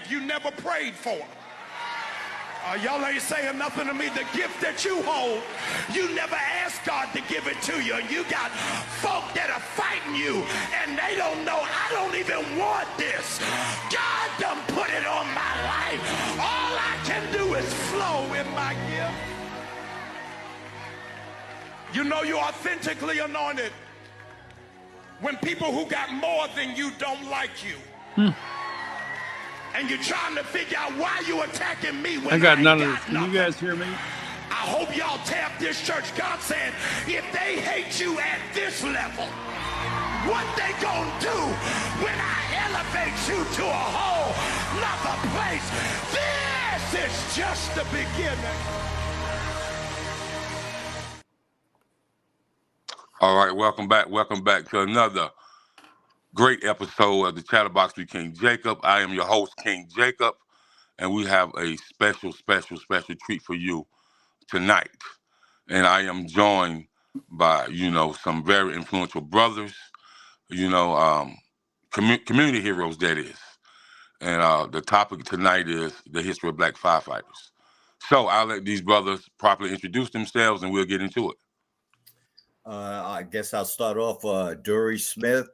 you never prayed for. Y'all ain't saying nothing to me. The gift that you hold, you never asked God to give it to you. And you got folk that are fighting you, and they don't know, I don't even want this. God done put it on my life. All I can do is flow in my gift. You know you're authentically anointed when people who got more than you don't like you. And you're trying to figure out why you attacking me when I got none of this. Can you guys hear me? I hope y'all tap this church. God said, if they hate you at this level, what they gonna do when I elevate you to a whole nother place? This is just the beginning. All right, welcome back to another great episode of the Chatterbox with King Jacob. I am your host, King Jacob, and we have a special treat for you tonight. And I am joined by, some very influential brothers, community heroes, that is. And the topic tonight is the history of Black firefighters. So I'll let these brothers properly introduce themselves, and we'll get into it. I guess I'll start off. Duery Smith,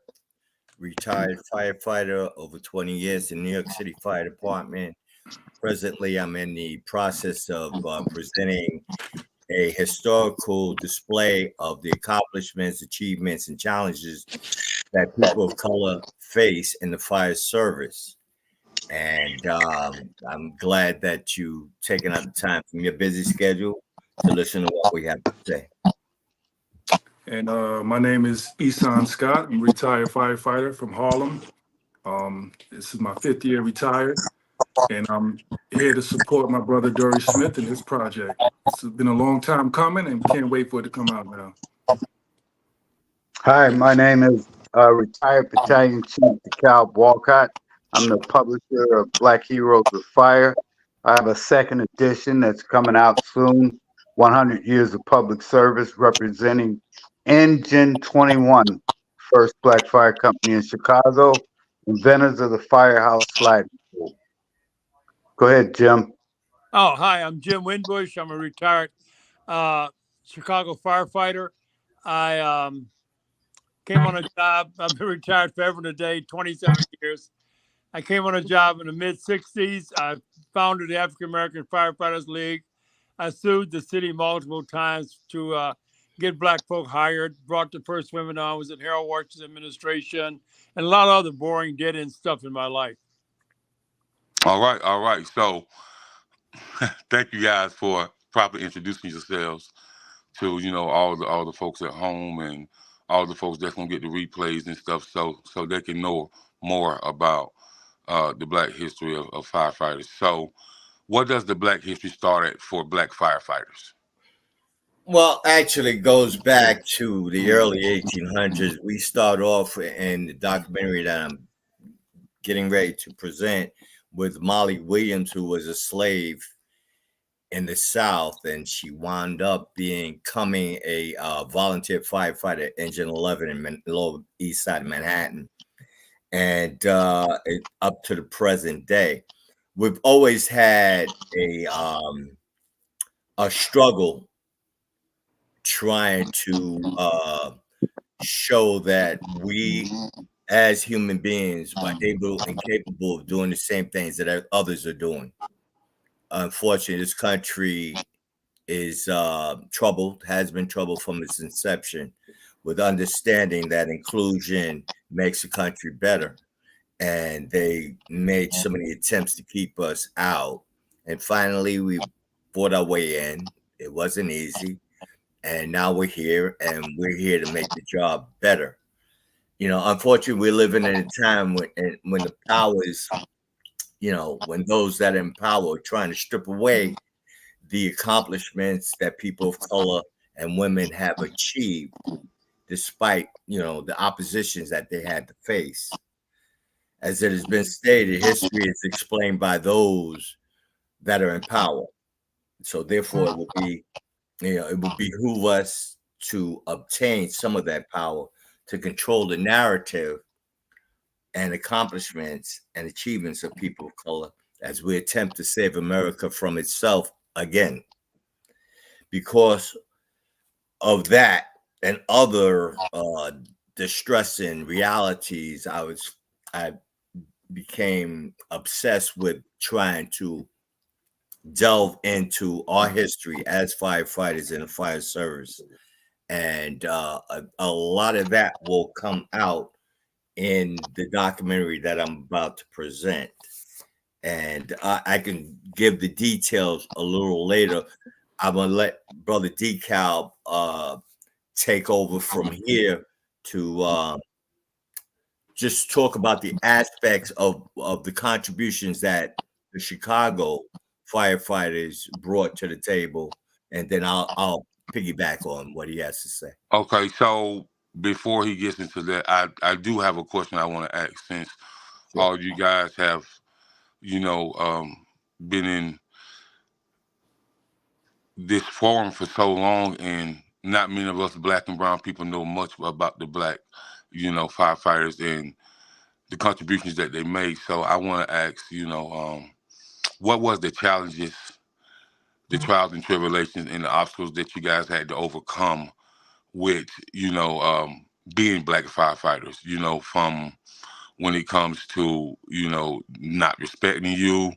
retired firefighter, over 20 years in New York City Fire Department. Presently, I'm in the process of presenting a historical display of the accomplishments, achievements, and challenges that people of color face in the fire service. And I'm glad that you've taken out the time from your busy schedule to listen to what we have to say. And my name is Ishan Scott. I'm a retired firefighter from Harlem. This is my 5th year retired, and I'm here to support my brother Duery Smith in his project. It's been a long time coming, and can't wait for it to come out now. Hi, my name is retired Battalion Chief Dekalb Walcott. I'm the publisher of Black Heroes of Fire. I have a 2nd edition that's coming out soon, 100 Years of Public Service, representing Engine 21, first Black fire company in Chicago, inventors of the firehouse sliding pool. Go ahead, Jim. Oh, hi, I'm Jim Winbush. I'm a retired Chicago firefighter. I came on a job. I've been retired forever and a day, 27 years. I came on a job in the mid-'60s. I founded the African American Firefighters League. I sued the city multiple times to get Black folk hired, brought the first women on, was in Harold Washington's administration, and a lot of other boring, dead-end stuff in my life. All right. So thank you guys for properly introducing yourselves to, all the folks at home and all the folks that's going to get the replays and stuff so they can know more about the Black history of firefighters. So what does the Black history start at for Black firefighters? Well, actually, it goes back to the early 1800s. We start off in the documentary that I'm getting ready to present with Molly Williams, who was a slave in the South, and she wound up becoming a volunteer firefighter at Engine 11 in Lower East Side of Manhattan, and up to the present day. We've always had a struggle trying to show that we as human beings are able and capable of doing the same things that others are doing. Unfortunately, this country is troubled, has been troubled from its inception, with understanding that inclusion makes the country better. And they made so many attempts to keep us out. And finally, we fought our way in. It wasn't easy. And now we're here, and we're here to make the job better. Unfortunately, we're living in a time when the powers, when those that are in power are trying to strip away the accomplishments that people of color and women have achieved, despite, the oppositions that they had to face. As it has been stated, history is explained by those that are in power. So therefore, it would behoove us to obtain some of that power to control the narrative and accomplishments and achievements of people of color as we attempt to save America from itself again. Because of that and other distressing realities, I became obsessed with trying to delve into our history as firefighters in the fire service. And a lot of that will come out in the documentary that I'm about to present. And I can give the details a little later. I'm going to let Brother Dekalb take over from here to just talk about the aspects of the contributions that the Chicago firefighters brought to the table. And then I'll piggyback on what he has to say. Okay, so before he gets into that, I do have a question I want to ask, since all you guys have, been in this forum for so long, and not many of us Black and brown people know much about the Black, firefighters and the contributions that they made. So I want to ask, what was the challenges, the trials and tribulations, and the obstacles that you guys had to overcome with, being Black firefighters, from when it comes to, not respecting you,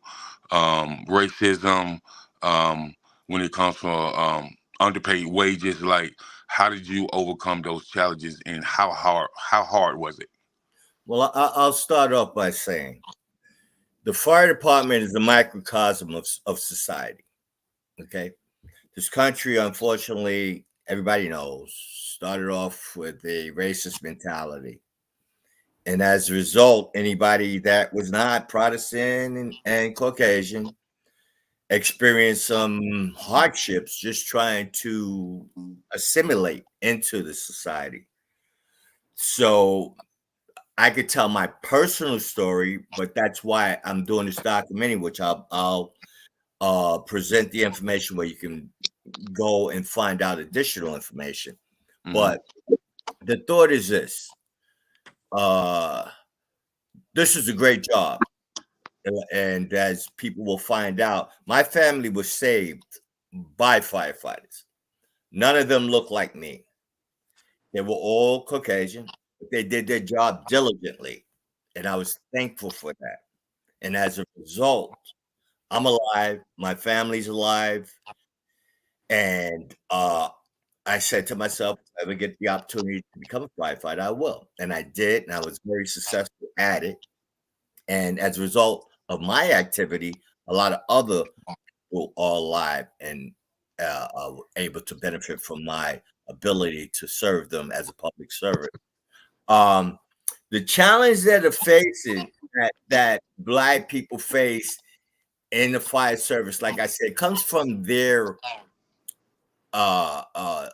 racism, when it comes to underpaid wages. Like, how did you overcome those challenges, and how hard was it? Well, I'll start off by saying the fire department is a microcosm of society. Okay. This country, unfortunately, everybody knows, started off with a racist mentality. And as a result, anybody that was not Protestant and Caucasian experienced some hardships just trying to assimilate into the society. So I could tell my personal story, but that's why I'm doing this documentary, which I'll present the information where you can go and find out additional information. Mm-hmm. But the thought is this. This is a great job. And as people will find out, my family was saved by firefighters. None of them looked like me. They were all Caucasian, but they did their job diligently. And I was thankful for that. And as a result, I'm alive. My family's alive. And I said to myself, if I ever get the opportunity to become a firefighter, I will. And I did. And I was very successful at it. And as a result of my activity, a lot of other people are alive and are able to benefit from my ability to serve them as a public servant. The challenge that are facing that Black people face in the fire service, like I said, comes from their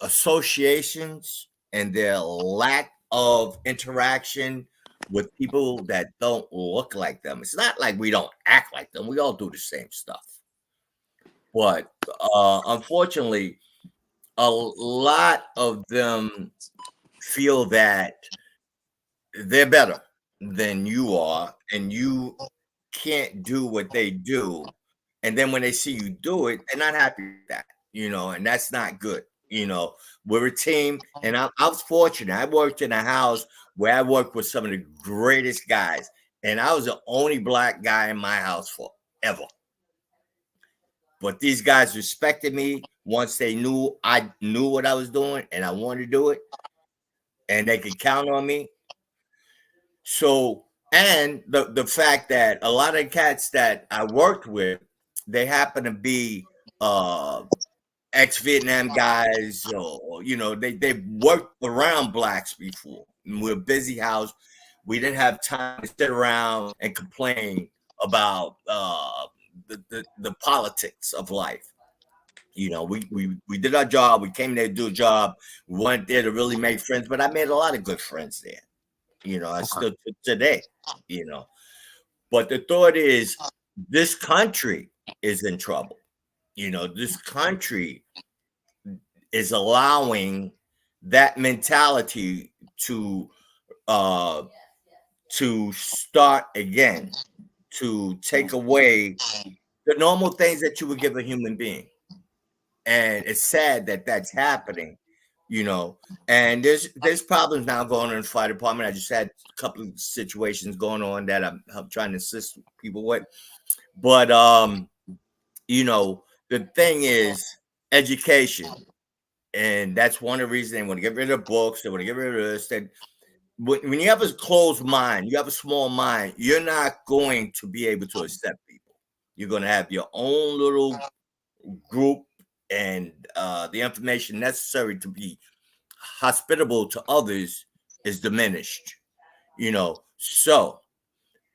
associations and their lack of interaction with people that don't look like them. It's not like we don't act like them. We all do the same stuff. But unfortunately, a lot of them feel that they're better than you are, and you can't do what they do. And then when they see you do it, they're not happy with that, and that's not good. We're a team, and I was fortunate. I worked in a house where I worked with some of the greatest guys, and I was the only Black guy in my house forever. But these guys respected me once they knew I knew what I was doing and I wanted to do it, and they could count on me. So, and the fact that a lot of cats that I worked with, they happen to be ex-Vietnam guys, or they worked around Blacks before. And we're a busy house. We didn't have time to sit around and complain about the politics of life. We did our job. We came there to do a job. We weren't there to really make friends, but I made a lot of good friends there. I still today. But the thought is, this country is in trouble. This country is allowing that mentality to start again, to take away the normal things that you would give a human being. And it's sad that that's happening, you know. And there's problems now going on in the fire department. I just had a couple of situations going on that I'm trying to assist people with. But you know, the thing is education. And that's one of the reasons they want to get rid of books, they want to get rid of this. That when you have a closed mind, you have a small mind, you're not going to be able to accept people. You're going to have your own little group, and the information necessary to be hospitable to others is diminished, you know. So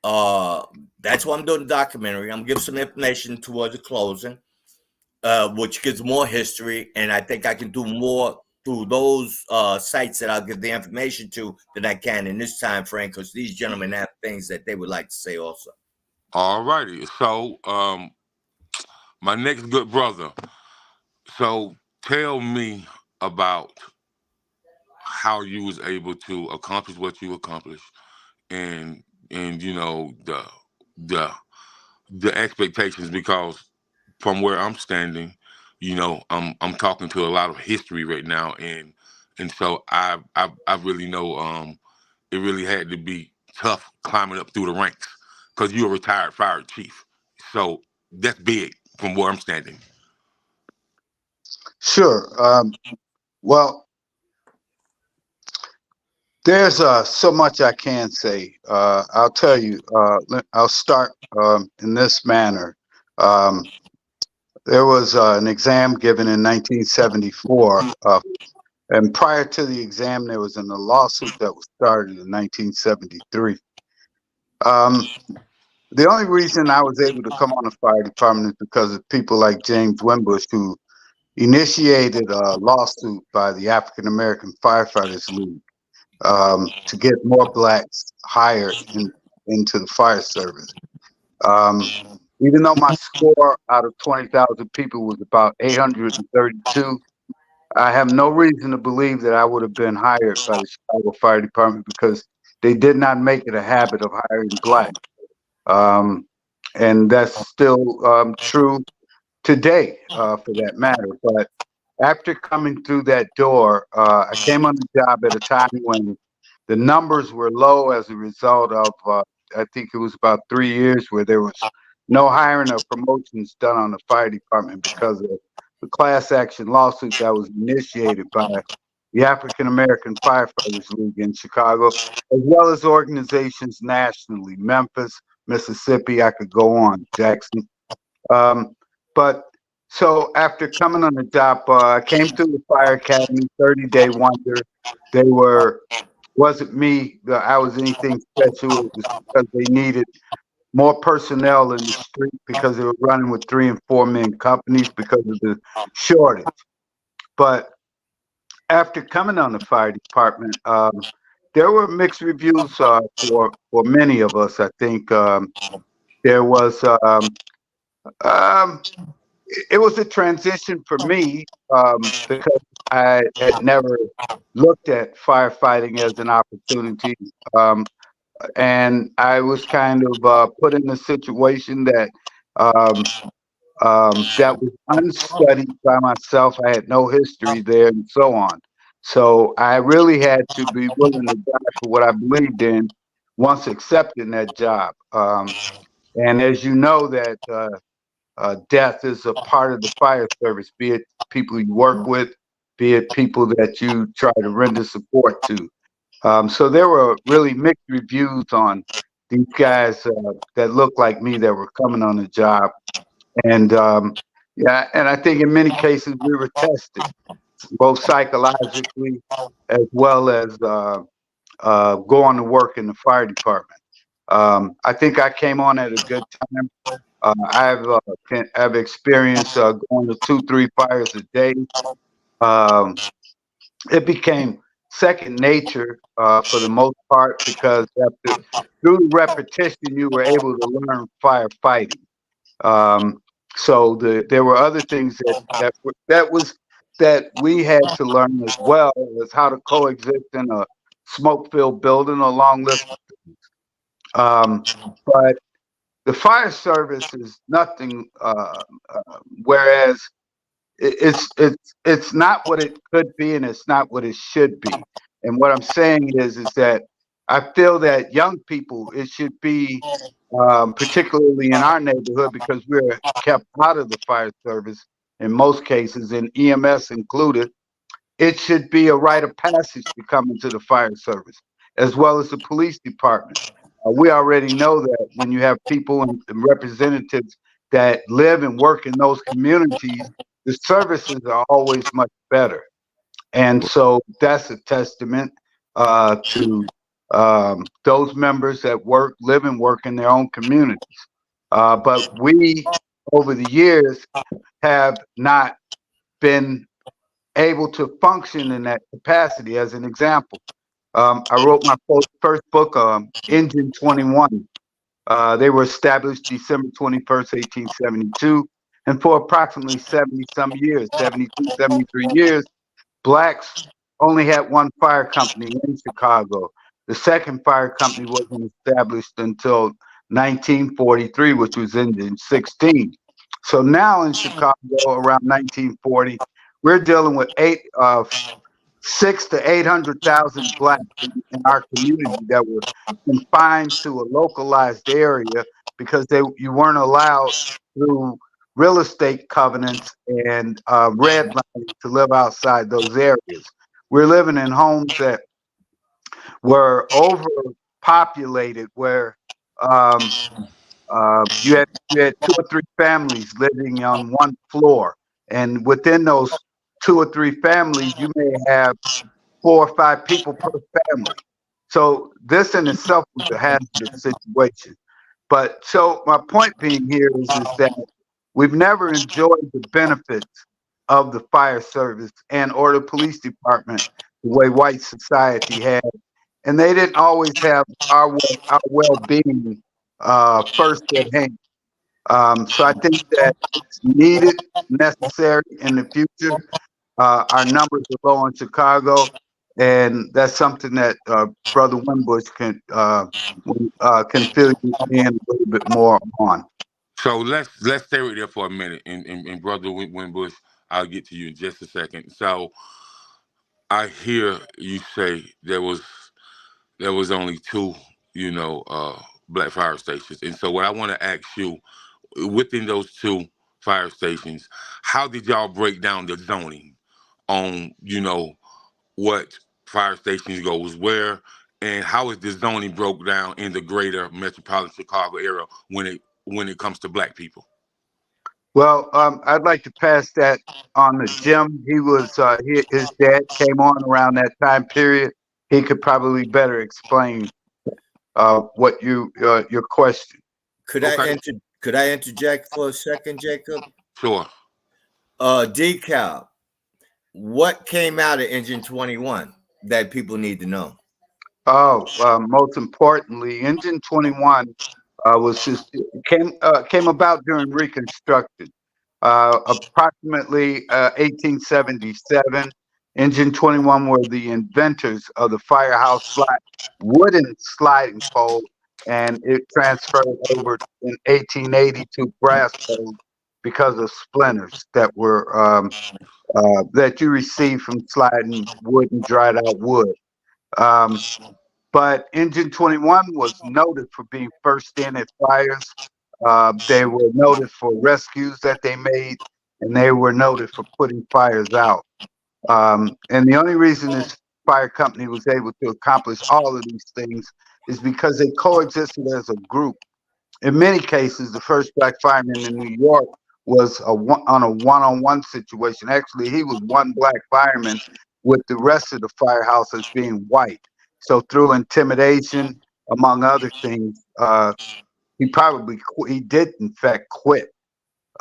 that's why I'm doing the documentary. I'm gonna give some information towards the closing, which gives more history, and I think I can do more through those sites that I'll give the information to than I can in this time frame, because these gentlemen have things that they would like to say also. All righty. So my next good brother, so tell me about how you was able to accomplish what you accomplished, and you know, the expectations, because from where I'm standing, you know, I'm talking to a lot of history right now, and so I really know it really had to be tough climbing up through the ranks, because you're a retired fire chief. So that's big from where I'm standing. Sure. Well, there's so much I can say. I'll tell you. I'll start in this manner. There was an exam given in 1974, and prior to the exam, there was a lawsuit that was started in 1973. The only reason I was able to come on the fire department is because of people like James Winbush, who initiated a lawsuit by the African American Firefighters League to get more blacks hired into the fire service. Even though my score out of 20,000 people was about 832, I have no reason to believe that I would have been hired by the Chicago Fire Department, because they did not make it a habit of hiring black. And that's still true today, for that matter. But after coming through that door, I came on the job at a time when the numbers were low as a result of, I think it was about 3 years where there was no hiring or promotions done on the fire department because of the class action lawsuit that was initiated by the African American Firefighters League in Chicago, as well as organizations nationally, Memphis, Mississippi, I could go on, Jackson. But so after coming on the job, I came through the fire academy, 30-day wonder. Wasn't me that I was anything special. It was because they needed more personnel in the street, because they were running with 3 and 4 man companies because of the shortage. But after coming on the fire department, there were mixed reviews for many of us. I think there was it was a transition for me, because I had never looked at firefighting as an opportunity, and I was kind of put in a situation that that was unstudied by myself. I had no history there, and so on. So I really had to be willing to die for what I believed in once accepting that job. And as you know, that death is a part of the fire service, be it people you work with, be it people that you try to render support to. So there were really mixed reviews on these guys that looked like me that were coming on the job. And yeah, and I think in many cases we were tested, both psychologically as well as going to work in the fire department. I think I came on at a good time. I've experienced going to 2-3 fires a day. It became second nature for the most part, because through repetition you were able to learn firefighting. So there were other things that we had to learn as well, as how to coexist in a smoke-filled building, a long list of things. But the fire service is nothing, whereas it's not what it could be, and it's not what it should be. And what I'm saying is that I feel that young people, it should be, particularly in our neighborhood, because we're kept out of the fire service in most cases, and EMS included, it should be a rite of passage to come into the fire service, as well as the police department. We already know that when you have people and representatives that live and work in those communities, the services are always much better. And so that's a testament to those members that live and work in their own communities. But we, over the years, have not been able to function in that capacity. As an example, I wrote my first book, Engine 21. They were established December 21st, 1872. And for approximately 70 some years, 72, 73 years, blacks only had one fire company in Chicago. The second fire company wasn't established until 1943, which was Engine 16. So now in Chicago, around 1940, we're dealing with 600,000 to 800,000 blacks in our community that were confined to a localized area because you weren't allowed through real estate covenants and redlining to live outside those areas. We're living in homes that were overpopulated, where you had 2 or 3 families living on one floor, and within those 2 or 3 families, you may have 4 or 5 people per family. So this in itself was a hazardous situation. But so my point being here is that we've never enjoyed the benefits of the fire service and or the police department the way white society had, and they didn't always have our well-being first at hand. So I think that it's needed, necessary in the future. Our numbers are low in Chicago, and that's something that Brother Wimbush can fill you in a little bit more on. So let's stay right there for a minute, and Brother Wimbush, I'll get to you in just a second. So I hear you say there was only 2, black fire stations, and so what I want to ask you, within those 2 fire stations, how did y'all break down the zoning on, what fire stations goes where, and how is the zoning broke down in the greater metropolitan Chicago area when it comes to black people? Well, I'd like to pass that on to Jim. His dad came on around that time period. He could probably better explain what your question. Could I interject for a second, Jacob? Sure. Dekalb, what came out of Engine 21 that people need to know? Most importantly, Engine 21 came about during Reconstruction, approximately 1877. Engine 21 were the inventors of the firehouse wooden sliding pole, and it transferred over in 1880 to brass poles because of splinters that were that you received from sliding wood and dried out wood. But Engine 21 was noted for being first in at fires. They were noted for rescues that they made, and they were noted for putting fires out. And the only reason this fire company was able to accomplish all of these things is because they coexisted as a group. In many cases, the first black fireman in New York was on a one-on-one situation. Actually, he was one black fireman with the rest of the firehouse as being white. So through intimidation, among other things, he did in fact quit.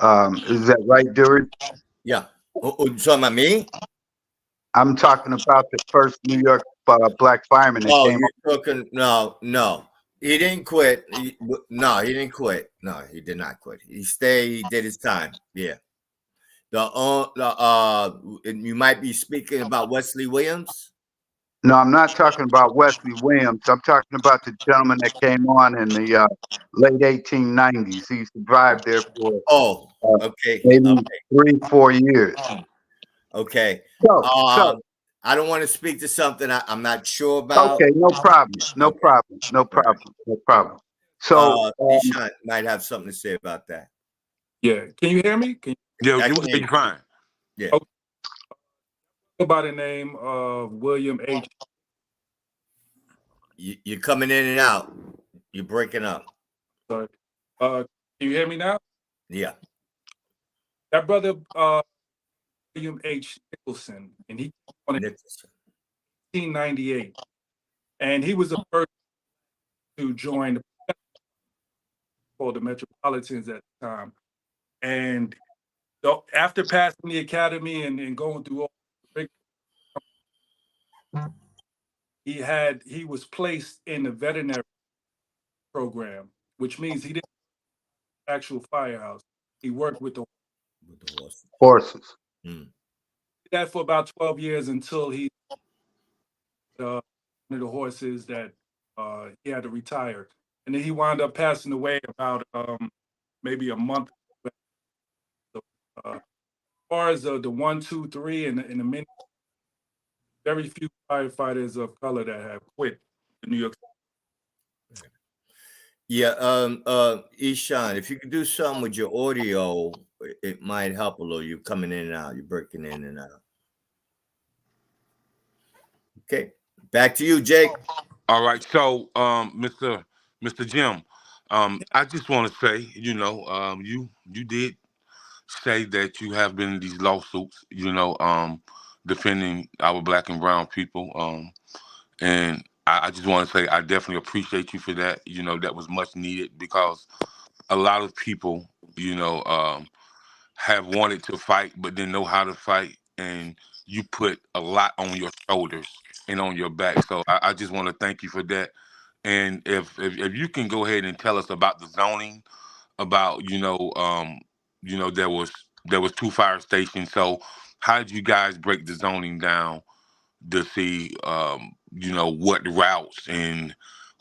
Is that right, Duery? Yeah. You talking about me? I'm talking about the first New York black fireman that came. You're talking? No. He didn't quit. No, he didn't quit. No, he did not quit. He stayed. He did his time. Yeah. You might be speaking about Wesley Williams. No, I'm not talking about Wesley Williams. I'm talking about the gentleman that came on in the late 1890s. He survived there for Oh, okay. maybe 3-4 years. Okay. So I don't want to speak to something I'm not sure about. okay, no problem. So Ishan might have something to say about that. Yeah. Can you hear me? Yeah, you're fine. Yeah. Okay. By the name of William H. You're coming in and out. You're breaking up. Sorry. Can you hear me now? Yeah. That brother, William H. Nicholson, and he on in 1898, and he was the first to join the Metropolitans at the time. And after passing the academy and going through all he was placed in the veterinary program, which means he didn't actual firehouse. He worked with the horses. Mm. That for about 12 years until he one of the horses that he had to retire, and then he wound up passing away about maybe a month. So, as far as the 1, 2, 3 and the many, very few firefighters of color that have quit the New York City. Yeah, Ishan, if you could do something with your audio, it might help a little. You're coming in and out. You're breaking in and out. Okay, back to you, Jake. All right, so Mr. Jim, I just want to say, you did say that you have been in these lawsuits, defending our black and brown people, and I just want to say I definitely appreciate you for that. That was much needed because a lot of people, have wanted to fight but didn't know how to fight, and you put a lot on your shoulders and on your back. So I just want to thank you for that. And if you can go ahead and tell us about the zoning, about there was 2 fire stations. So how did you guys break the zoning down to see what routes and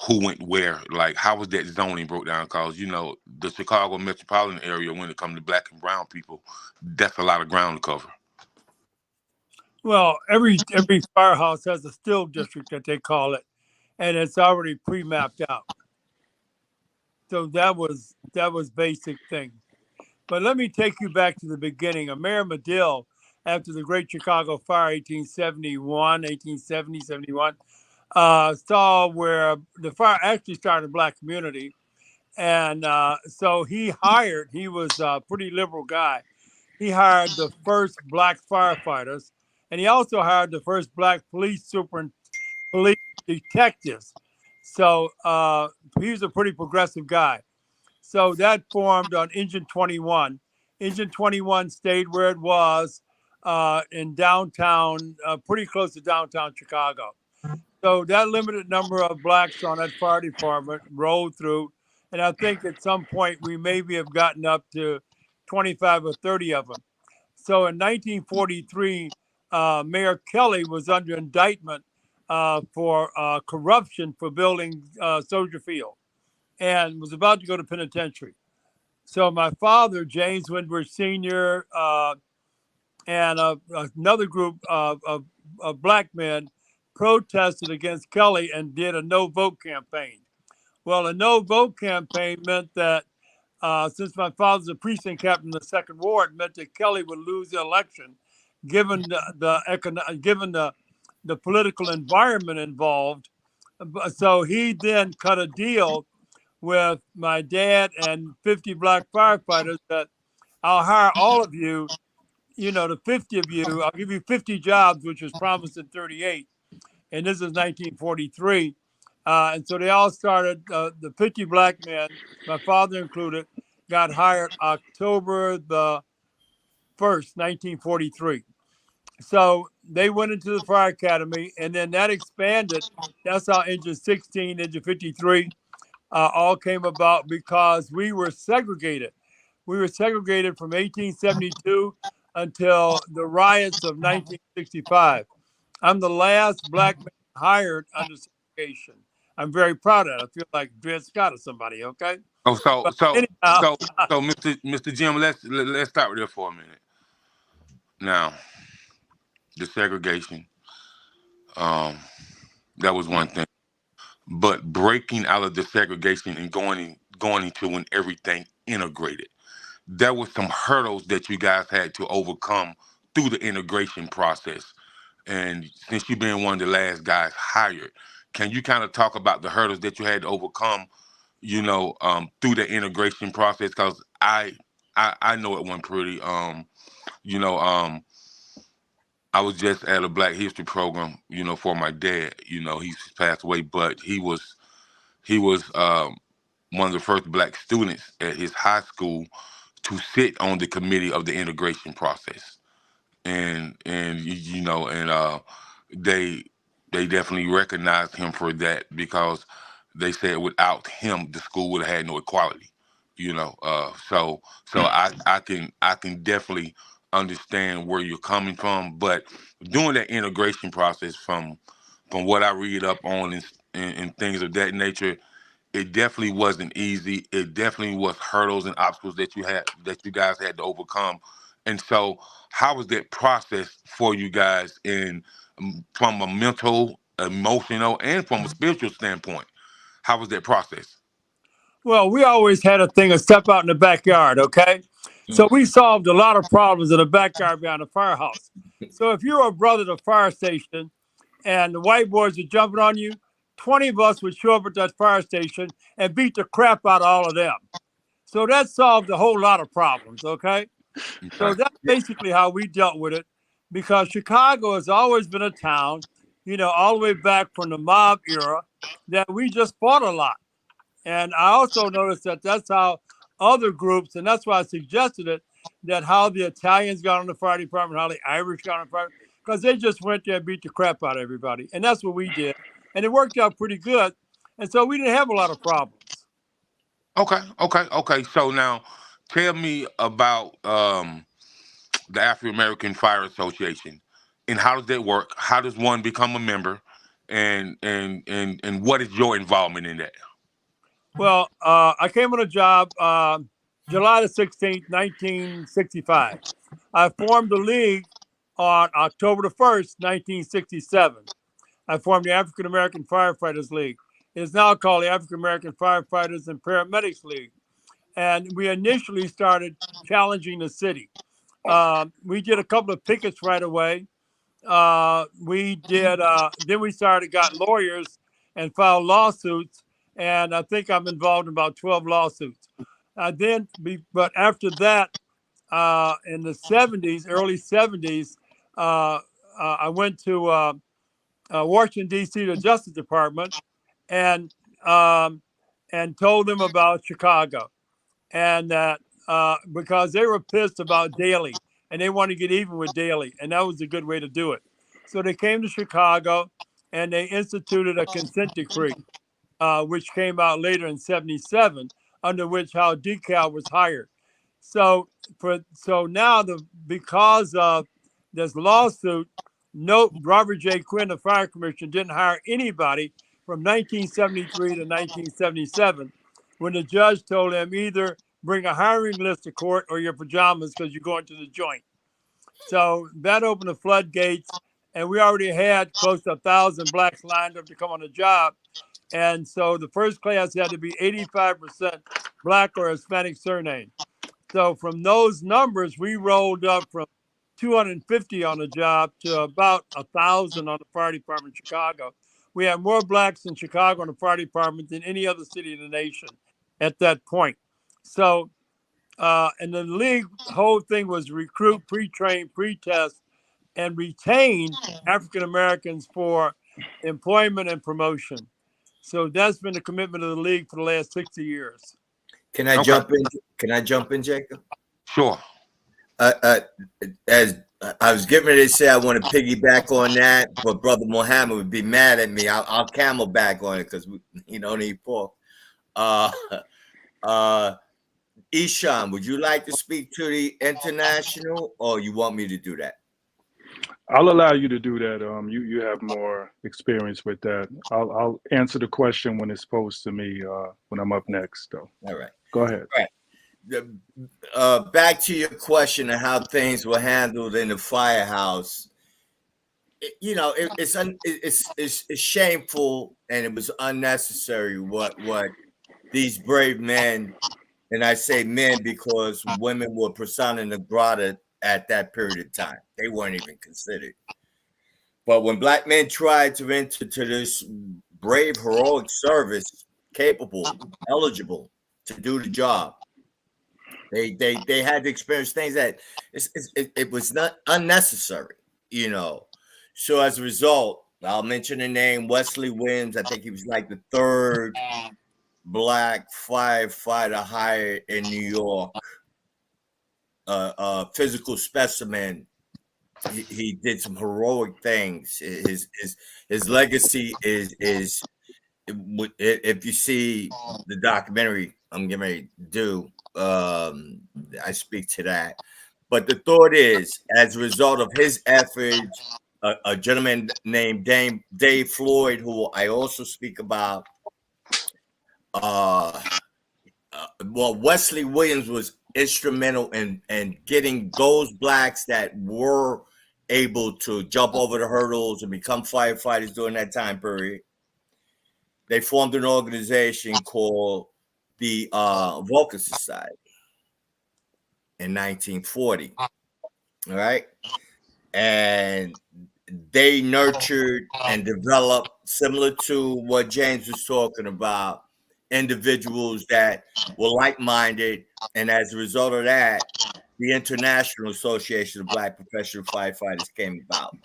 who went where? Like, how was that zoning broke down? Because the Chicago metropolitan area, when it comes to black and brown people, that's a lot of ground to cover. Well, every firehouse has a still district that they call it, and it's already pre-mapped out. So that was basic thing. But let me take you back to the beginning. Mayor Medill, after the Great Chicago Fire, 1870, 71, saw where the fire actually started in a black community. And so he was a pretty liberal guy. He hired the first black firefighters, and he also hired the first black police detectives. So he was a pretty progressive guy. So that formed on Engine 21. Engine 21 stayed where it was in downtown, pretty close to downtown Chicago. So that limited number of blacks on that fire department rolled through. And I think at some point we maybe have gotten up to 25 or 30 of them. So in 1943, Mayor Kelly was under indictment for corruption for building Soldier Field and was about to go to penitentiary. So my father, James Windbush Sr., and another group of black men protested against Kelly and did a no vote campaign. Well, a no vote campaign meant that since my father's a precinct captain in the Second Ward, it meant that Kelly would lose the election, given the political environment involved. So he then cut a deal with my dad and 50 black firefighters that I'll hire all of you, the 50 of you, I'll give you 50 jobs, which was promised in 38. And this is 1943. And so they all started, the 50 black men, my father included, got hired October the 1st, 1943. So they went into the fire academy, and then that expanded. That's how Engine 16, Engine 53 all came about because we were segregated. We were segregated from 1872 until the riots of 1965. I'm the last black man hired under segregation. I'm very proud of it. I feel like Dred Scott or somebody. Okay. Oh, But anyhow, so, Mr. Jim, let's start with there for a minute. Now, the segregation, that was one thing, but breaking out of the segregation and going into when everything integrated, there were some hurdles that you guys had to overcome through the integration process. And since you've been one of the last guys hired, can you kind of talk about the hurdles that you had to overcome, through the integration process? Because I know it went pretty. I was just at a Black History program, for my dad. He's passed away, but he was one of the first Black students at his high school to sit on the committee of the integration process, and they definitely recognized him for that, because they said without him the school would have had no equality. So I can definitely understand where you're coming from, but doing that integration process, from what I read up on and things of that nature, it definitely wasn't easy. It definitely was hurdles and obstacles that you guys had to overcome. And so, how was that process for you guys from a mental, emotional, and from a spiritual standpoint? How was that process? well, we always had a thing of step out in the backyard. Okay. So we solved a lot of problems in the backyard behind the firehouse. So if you were a brother at the fire station and the white boys are jumping on you, 20 of us would show up at that fire station and beat the crap out of all of them. So that solved a whole lot of problems. Okay. So Okay. that's basically how we dealt with it, because Chicago has always been a town, all the way back from the mob era, that we just fought a lot. And I also noticed that that's how other groups, and that's why I suggested it, that how the Italians got on the fire department, how the Irish got on the fire, because they just went there and beat the crap out of everybody. And that's what we did. And it worked out pretty good. And so we didn't have a lot of problems. Okay. So now, tell me about the African American Fire Association, and how does that work? How does one become a member, and what is your involvement in that? Well, I came on a job July the 16th, 1965. I formed the league on October the 1st, 1967. I formed the African American Firefighters League. It is now called the African American Firefighters and Paramedics League. And we initially started challenging the city. We did a couple of pickets right away. Then we got lawyers and filed lawsuits. And I think I'm involved in about 12 lawsuits. But after that, in the 70s, early 70s, I went to Washington, D.C., the Justice Department, and told them about Chicago, and that because they were pissed about Daley, and they wanted to get even with Daley, and that was a good way to do it. So they came to Chicago, and they instituted a consent decree, which came out later in '77, under which how Dekalb was hired. So now because of this lawsuit, Robert J. Quinn, the Fire Commissioner, didn't hire anybody from 1973 to 1977, when the judge told him either bring a hiring list to court or your pajamas because you're going to the joint. So that opened the floodgates, and we already had close to 1,000 blacks lined up to come on the job. And so the first class had to be 85% black or Hispanic surname. So from those numbers, we rolled up from 250 on the job to about 1,000 on the fire department in Chicago. We had more blacks in Chicago on the fire department than any other city in the nation at that point. So, and the league whole thing was recruit, pre-train, pre-test, and retain African Americans for employment and promotion. So that's been the commitment of the league for the last 60 years. Can I jump in? Can I jump in, Jacob? Sure. As I was getting ready to say, I want to piggyback on that, but Brother Muhammad would be mad at me. I'll camel back on it because we don't need pork. Ishan, would you like to speak to the international, or you want me to do that? I'll allow you to do that. You have more experience with that. I'll answer the question when it's posed to me when I'm up next. Though. All right. Go ahead. All right. Back to your question of how things were handled in the firehouse. It's shameful, and it was unnecessary what these brave men, and I say men because women were persona non grata at that period of time. They weren't even considered. But when black men tried to enter to this brave, heroic service, capable, eligible to do the job, they had to experience things that it was not unnecessary, So as a result, I'll mention the name Wesley Williams. I think he was like the third black firefighter hired in New York. Physical specimen. He did some heroic things. His legacy is if you see the documentary I'm getting ready to do, I speak to that. But the thought is, as a result of his efforts, a gentleman named Dave Floyd, who I also speak about, Wesley Williams was instrumental in getting those blacks that were able to jump over the hurdles and become firefighters during that time period. They formed an organization called the Vulcan Society in 1940. All right. And they nurtured and developed, similar to what James was talking about, individuals that were like-minded. And as a result of that, the International Association of Black Professional Firefighters came about.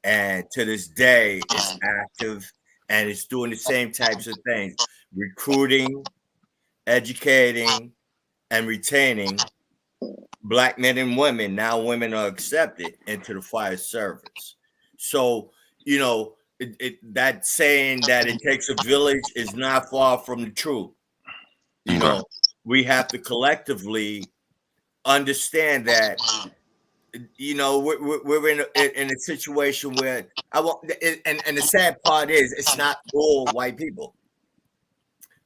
And to this day, it's active and it's doing the same types of things: recruiting, educating, and retaining black men and women. Now women are accepted into the fire service. So, that saying that it takes a village is not far from the truth. We have to collectively understand that, we're in a situation where and the sad part is it's not all white people.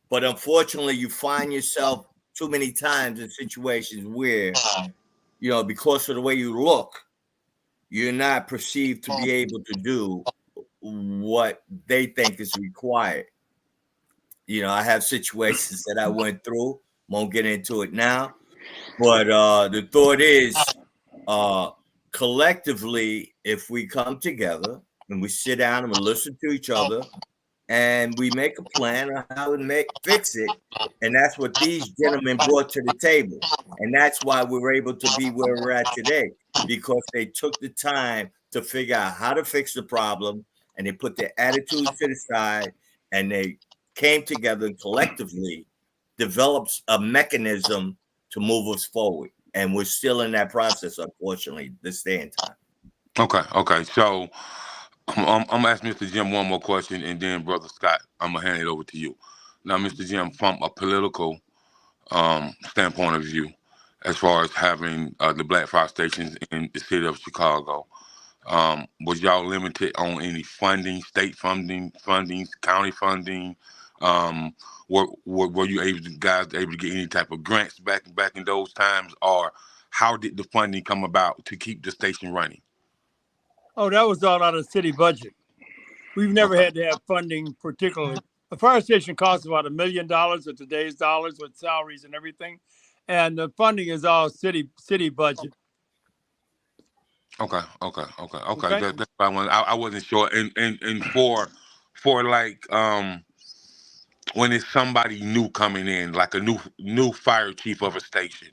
But unfortunately, you find yourself too many times in situations where, because of the way you look, you're not perceived to be able to do what they think is required. I have situations that I went through, won't get into it now, but the thought is, collectively, if we come together and we sit down and we listen to each other and we make a plan on how to fix it, and that's what these gentlemen brought to the table, and that's why we're able to be where we're at today, because they took the time to figure out how to fix the problem, and they put their attitudes to the side, and they came together and collectively developed a mechanism to move us forward. And we're still in that process, unfortunately, this day and time. Okay. So I'm asking Mr. Jim one more question, and then Brother Scott, I'm gonna hand it over to you. Now, Mr. Jim, from a political standpoint of view, as far as having the black fire stations in the city of Chicago, was y'all limited on any funding, state funding, county funding? Were you guys able to get any type of grants back in those times, or how did the funding come about to keep the station running? Oh, that was all out of the city budget. We've never had to have funding particularly. A fire station costs about $1 million at today's dollars with salaries and everything. And the funding is all city budget. Okay. That's what I wasn't sure. And for like when it's somebody new coming in, like a new fire chief of a station,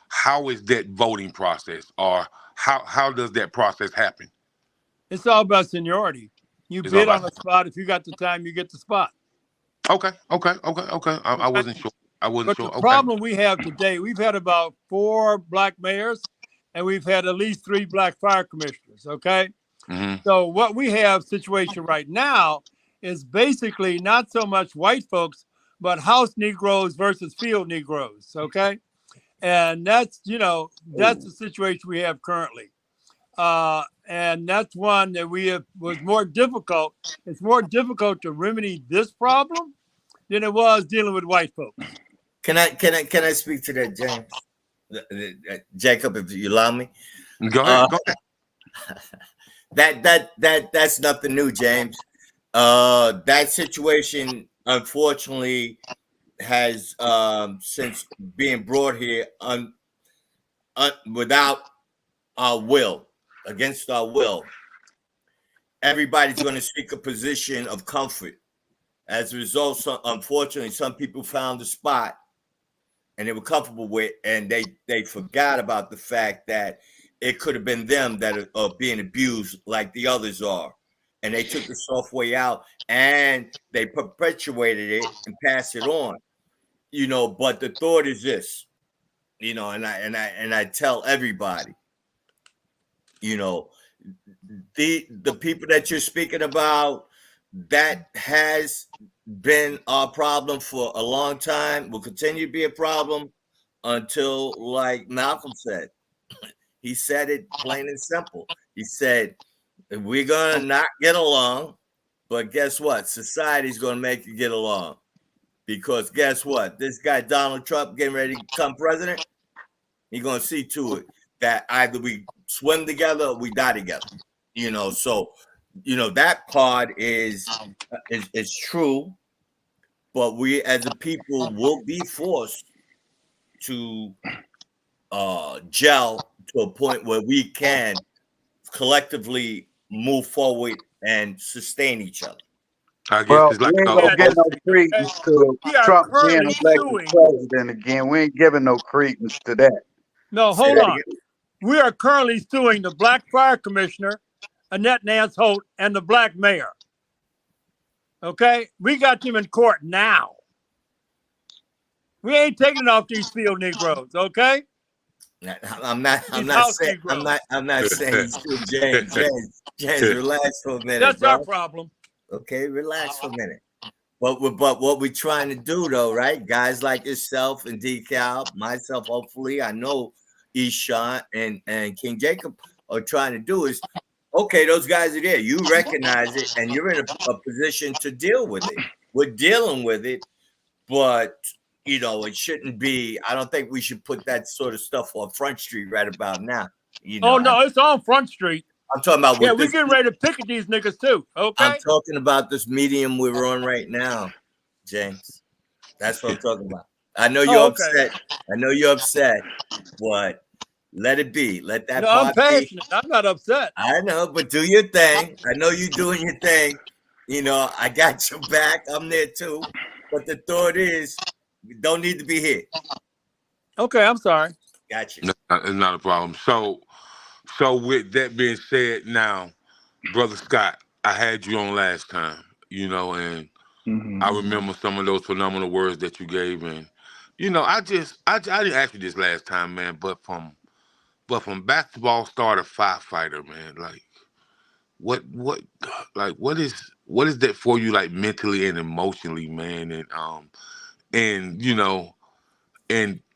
how is that voting process, or how does that process happen? It's all about seniority. You bid on the spot. If you got the time, you get the spot. Okay. I wasn't sure. But the problem we have today, we've had about 4 black mayors, and we've had at least 3 black fire commissioners. Okay. Mm-hmm. So what we have situation right now is basically not so much white folks, but house Negroes versus field Negroes. Okay. And that's the situation we have currently. And that's one that was more difficult. It's more difficult to remedy this problem than it was dealing with white folks. Can I speak to that, James? Jacob, if you allow me. Go ahead. Go ahead. That's nothing new, James. That situation, unfortunately, has since being brought here without our will, against our will. Everybody's going to seek a position of comfort. As a result, unfortunately, some people found a spot and they were comfortable with, and they forgot about the fact that it could have been them that are being abused like the others are. And they took the soft way out and they perpetuated it and passed it on. But the thought is this, and I tell everybody, the people that you're speaking about, that has been our problem for a long time, will continue to be a problem until, like Malcolm said, he said it plain and simple. He said, we're going to not get along, but guess what? Society's going to make you get along. Because guess what? This guy, Donald Trump, getting ready to become president, he's going to see to it that either we swim together or we die together. So that part is true, but we as a people will be forced to gel to a point where we can collectively move forward and sustain each other. I guess we ain't gonna get no credence to Trump being elected president again. We ain't giving no credence to that. No, hold on. We are currently suing the Black Fire Commissioner, Annette Nance Holt, and the Black Mayor. Okay? We got them in court now. We ain't taking off these field Negroes, okay? I'm not saying James, relax for a minute. That's bro. our problem. Okay, relax for a minute. But what we're trying to do, though, right? Guys like yourself and Dekalb, myself, hopefully, I know Ishan and King Jacob are trying to do is, okay, those guys are there. You recognize it, and you're in a position to deal with it. We're dealing with it, but it shouldn't be. I don't think we should put that sort of stuff on Front Street right about now. Oh no, it's on Front Street. I'm talking about. Yeah, we're getting ready to picket these niggas too. Okay. I'm talking about this medium we're on right now, James. That's what I'm talking about. I know you're upset. I know you're upset, but let it be. Let that. I'm passionate. I'm not upset. I know, but do your thing. I know you're doing your thing. I got your back. I'm there too. But the thought is, we don't need to be here. Okay, I'm sorry. Got you. No, it's not a problem. So with that being said, now, Brother Scott, I had you on last time, and I remember some of those phenomenal words that you gave, and I didn't ask you this last time, man, but from basketball star to firefighter, man, like what is that for you, like mentally and emotionally, man, and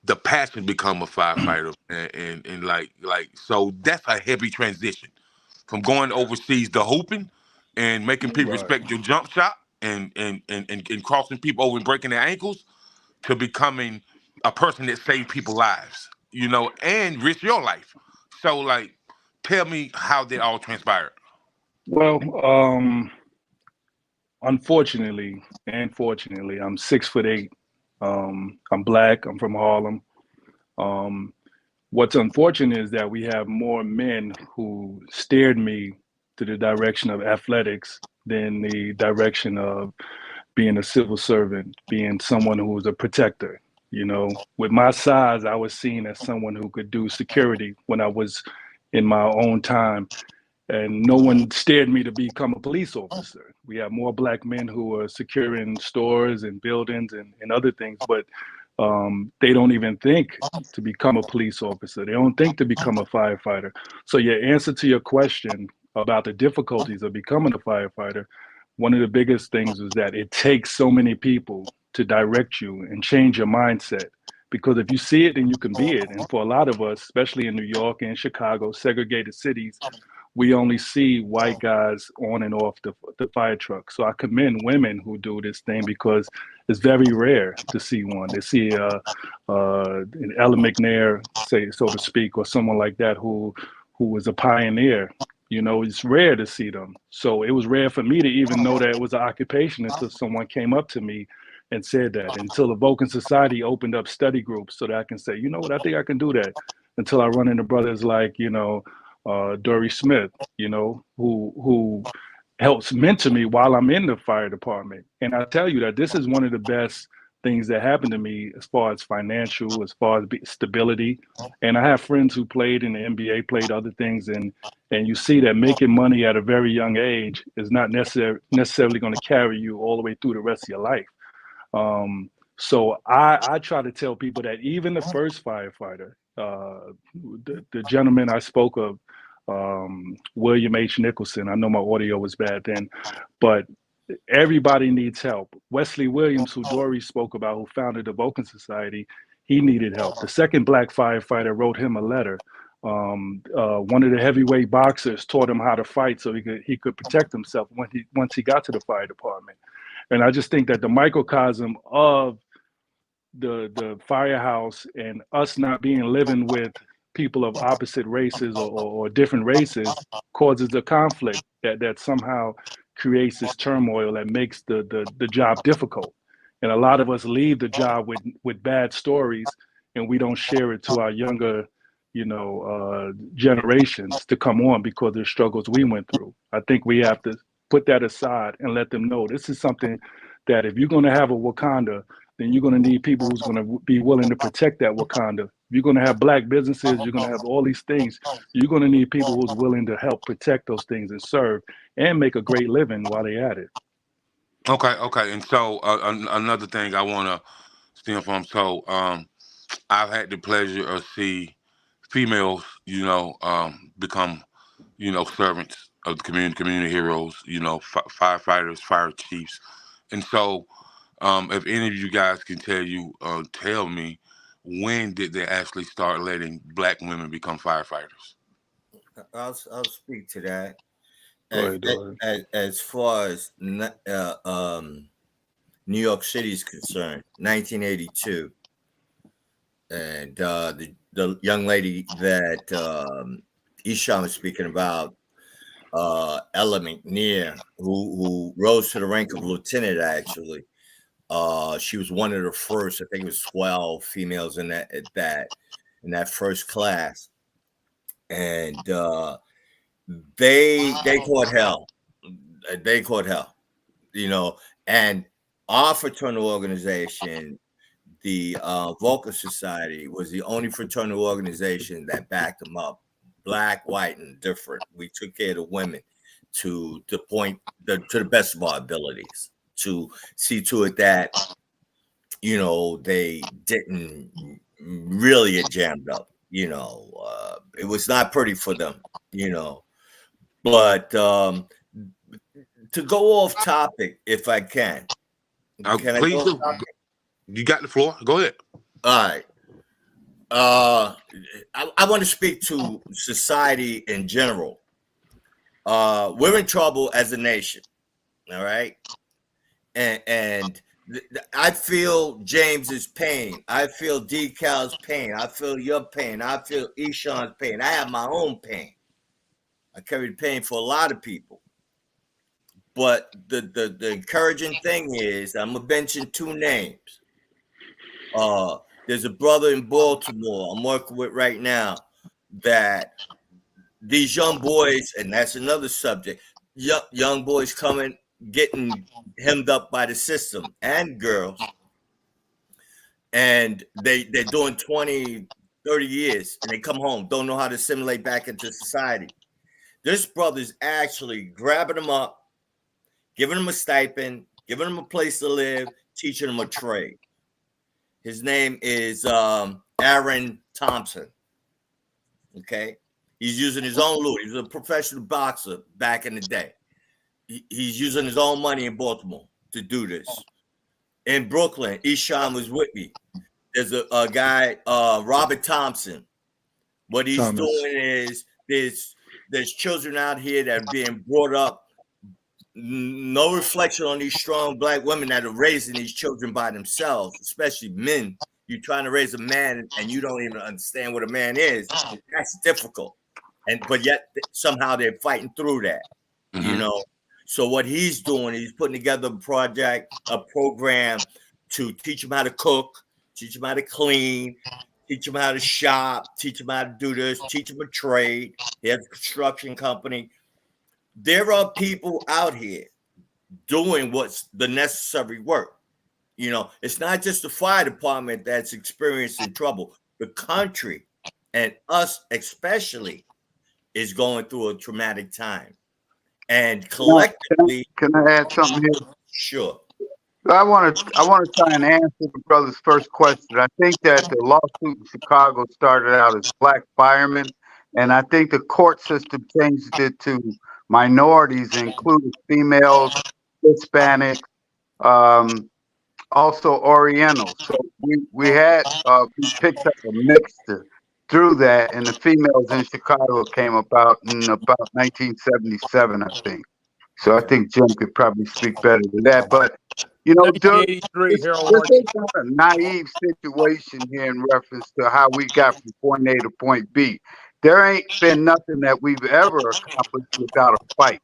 the passion become a firefighter, and like so that's a heavy transition from going overseas to hooping and making people respect your jump shot and crossing people over and breaking their ankles to becoming a person that saved people's lives, and risk your life. So like, tell me how that all transpired. Well, unfortunately and fortunately, I'm 6'8". I'm Black. I'm from Harlem. What's unfortunate is that we have more men who steered me to the direction of athletics than the direction of being a civil servant, being someone who was a protector. With my size, I was seen as someone who could do security when I was in my own time. And no one steered me to become a police officer. We have more Black men who are securing stores and buildings and other things, but they don't even think to become a police officer. They don't think to become a firefighter. So your answer to your question about the difficulties of becoming a firefighter, one of the biggest things is that it takes so many people to direct you and change your mindset because if you see it, then you can be it. And for a lot of us, especially in New York and Chicago, segregated cities, we only see white guys on and off the fire truck. So I commend women who do this thing, because it's very rare to see one. They see an Ella McNair, say, so to speak, or someone like that who was a pioneer. You know, it's rare to see them. So it was rare for me to even know that it was an occupation until someone came up to me and said that, until the Vulcan Society opened up study groups so that I can say, you know what, I think I can do that, until I run into brothers like, you know, Duery Smith, you know, who helps mentor me while I'm in the fire department. And I tell you that this is one of the best things that happened to me as far as financial, as far as stability. And I have friends who played in the NBA, played other things, and you see that making money at a very young age is not necessarily going to carry you all the way through the rest of your life. So I try to tell people that even the first firefighter, the gentleman I spoke of, William H. Nicholson, I know my audio was bad then, but everybody needs help. Wesley Williams, who Duery spoke about, who founded the Vulcan Society, he needed help. The second black firefighter wrote him a letter. One of the heavyweight boxers taught him how to fight so he could protect himself once he got to the fire department. And I just think that the microcosm of the firehouse and us not living with people of opposite races or different races causes a conflict that somehow creates this turmoil that makes the job difficult. And a lot of us leave the job with bad stories, and we don't share it to our younger, you know, generations to come on because of the struggles we went through. I think we have to put that aside and let them know this is something that if you're going to have a Wakanda, then you're going to need people who's going to be willing to protect that Wakanda. If you're going to have black businesses, you're going to have all these things. You're going to need people who's willing to help protect those things and serve and make a great living while they're at it. Okay. And so another thing I want to stem from. So I've had the pleasure of see females, you know, become, you know, servants of the community heroes, you know, firefighters, fire chiefs. And so if any of you guys can tell me, when did they actually start letting black women become firefighters? I'll speak to that. As far as New York City is concerned, 1982, and the young lady that Ishan was speaking about, Ella McNair, who rose to the rank of lieutenant, actually. She was one of the first, I think it was 12 females in that first class. And they caught hell. They caught hell, you know. And our fraternal organization, the Vulcan Society, was the only fraternal organization that backed them up, black, white, and different. We took care of the women to the best of our abilities, to see to it that, you know, they didn't really get jammed up. You know, it was not pretty for them, you know. But to go off topic, if I can Please do. You got the floor. Go ahead. All right. I want to speak to society in general. We're in trouble as a nation. All right. And I feel James's pain. I feel Dekalb's pain. I feel your pain. I feel Ishan's pain. I have my own pain. I carry the pain for a lot of people. But the encouraging thing is, I'm going to mention two names. There's a brother in Baltimore I'm working with right now that these young boys, and that's another subject, young boys coming, getting hemmed up by the system, and girls, and they're doing 20, 30 years, and they come home, don't know how to assimilate back into society. This brother's actually grabbing them up, giving them a stipend, giving them a place to live, teaching them a trade. His name is Aaron Thompson. Okay, he's using his own loot. He was a professional boxer back in the day. He's using his own money in Baltimore to do this. In Brooklyn, Ishan was with me. There's a guy, Robert Thompson. What he's doing is there's children out here that are being brought up. No reflection on these strong Black women that are raising these children by themselves, especially men. You're trying to raise a man and you don't even understand what a man is. That's difficult. But yet somehow they're fighting through that, you know. So what he's doing, he's putting together a program to teach them how to cook, teach them how to clean, teach them how to shop, teach them how to do this, teach them a trade. He has a construction company. There are people out here doing what's the necessary work. You know, it's not just the fire department that's experiencing trouble. The country, and us especially, is going through a traumatic time. And collectively, can I add something here? Sure. I want to try and answer the brother's first question. I think that the lawsuit in Chicago started out as Black firemen, and I think the court system changed it to minorities, including females, Hispanics, also Orientals. So we picked up a mixture through that, and the females in Chicago came about in about 1977, I think. So I think Jim could probably speak better to that. But, you know, this is not a naive situation here in reference to how we got from point A to point B. There ain't been nothing that we've ever accomplished without a fight.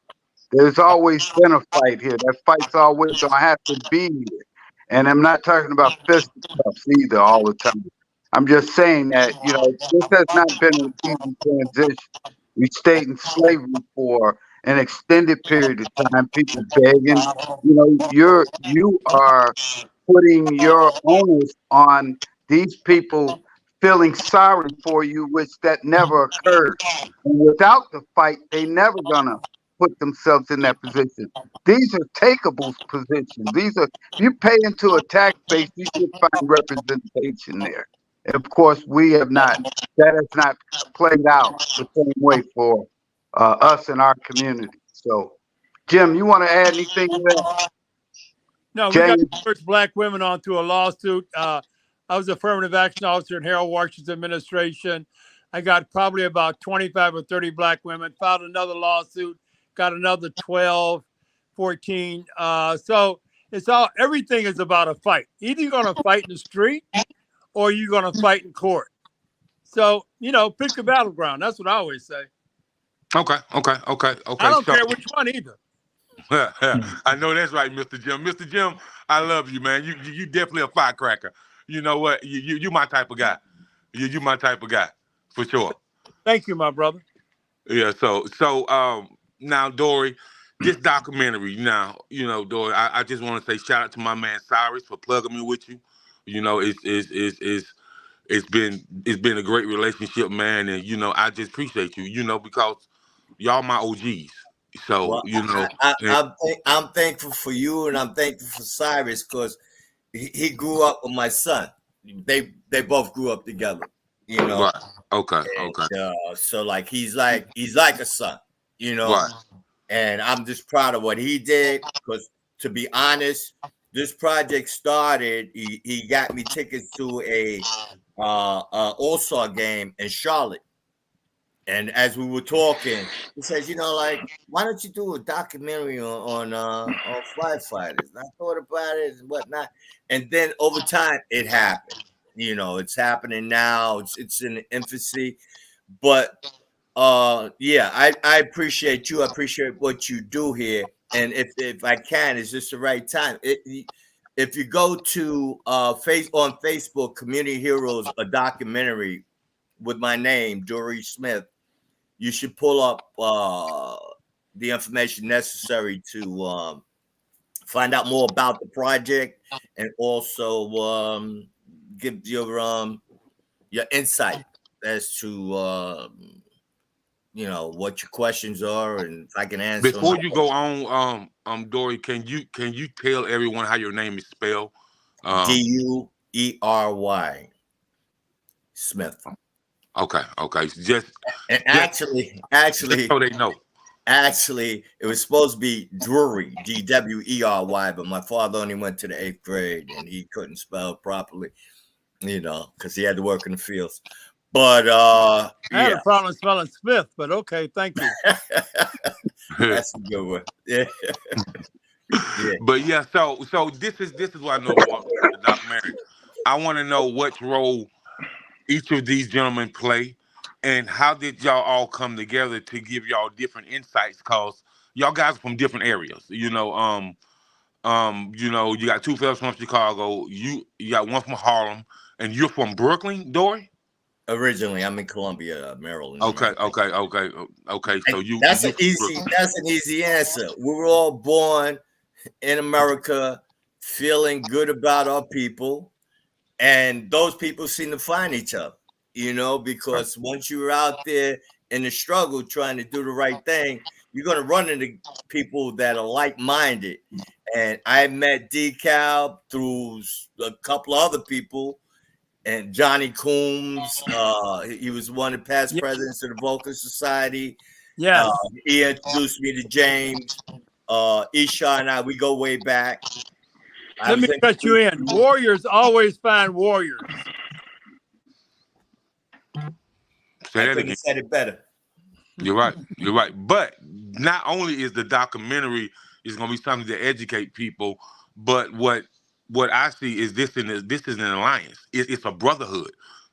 There's always been a fight here. That fight's always going to have to be here. And I'm not talking about fisticuffs either all the time. I'm just saying that, you know, this has not been an easy transition. We stayed in slavery for an extended period of time, people begging. You know, you are putting your onus on these people feeling sorry for you, which that never occurred. And without the fight, they never gonna put themselves in that position. These are takeable positions. These are, if you pay into a tax base, you should find representation there. And of course, that has not played out the same way for us in our community. So, Jim, you want to add anything to that? No, we got the first Black women onto a lawsuit. I was affirmative action officer in Harold Washington's administration. I got probably about 25 or 30 Black women, filed another lawsuit, got another 12, 14. So everything is about a fight. Either you're going to fight in the street or you're going to fight in court. So, you know, pick a battleground. That's what I always say. Okay. I don't care which one either. I know that's right, Mr. Jim. Mr. Jim, I love you, man. You definitely a firecracker. You know what? You my type of guy. You my type of guy, for sure. Thank you, my brother. Yeah. So now, Duery, this documentary. Now, you know, Duery, I just want to say shout out to my man Cyrus for plugging me with you. You know, it's been a great relationship, man, and you know, I just appreciate you. You know, because y'all my OGs. So, well, you know, I'm thankful for you, and I'm thankful for Cyrus because he grew up with my son. They both grew up together, you know. Right. Okay. So like he's like a son, you know. Right. And I'm just proud of what he did because, to be honest, this project started. He got me tickets to a All-Star game in Charlotte. And as we were talking, he says, you know, like, why don't you do a documentary on firefighters? And I thought about it and whatnot. And then over time, it happened. You know, it's happening now. It's in infancy. But, yeah, I appreciate you. I appreciate what you do here. And if I can, is this the right time? If you go to on Facebook, Community Heroes, a documentary with my name, Duery Smith, you should pull up the information necessary to find out more about the project and also give your insight as to you know, what your questions are, and if I can answer. Before you go on, Duery, can you tell everyone how your name is spelled? Duery Smith. Okay. Just actually, so they know. Actually, it was supposed to be Duery, Dwery, but my father only went to the 8th grade and he couldn't spell properly. you know, because he had to work in the fields. But I had yeah, a problem smelling Smith, but okay, thank you. that's a good one. Yeah, yeah. But yeah, so this is what I know about the documentary. I want to know what role each of these gentlemen play, and how did y'all all come together to give y'all different insights? Cause y'all guys are from different areas. You know, you got two fellas from Chicago. You got one from Harlem, and you're from Brooklyn, Duery. Originally, I'm in Columbia, Maryland. Okay. America. So That's you an easy answer. We were all born in America, feeling good about our people, and those people seem to find each other. You know, because once you're out there in the struggle trying to do the right thing, you're going to run into people that are like-minded. And I met Dekalb through a couple of other people, and Johnny Coombs. He was one of the past presidents of the Vulcan Society. Yes. He introduced me to James. Ishan and I, we go way back. Let me cut you in. Warriors always find warriors. Say I that again. said it better. You're right. But not only is the documentary is going to be something to educate people, but what I see is this is an alliance. It's a brotherhood,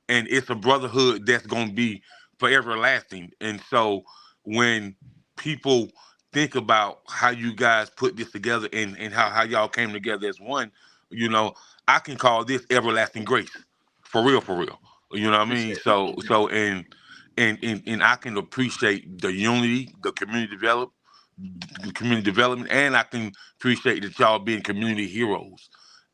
and it's a brotherhood that's going to be forever lasting. And so when people think about how you guys put this together and how y'all came together as one, you know, I can call this everlasting grace. For real. You know what I mean? So and I can appreciate the unity, the community development, and I can appreciate that y'all being community heroes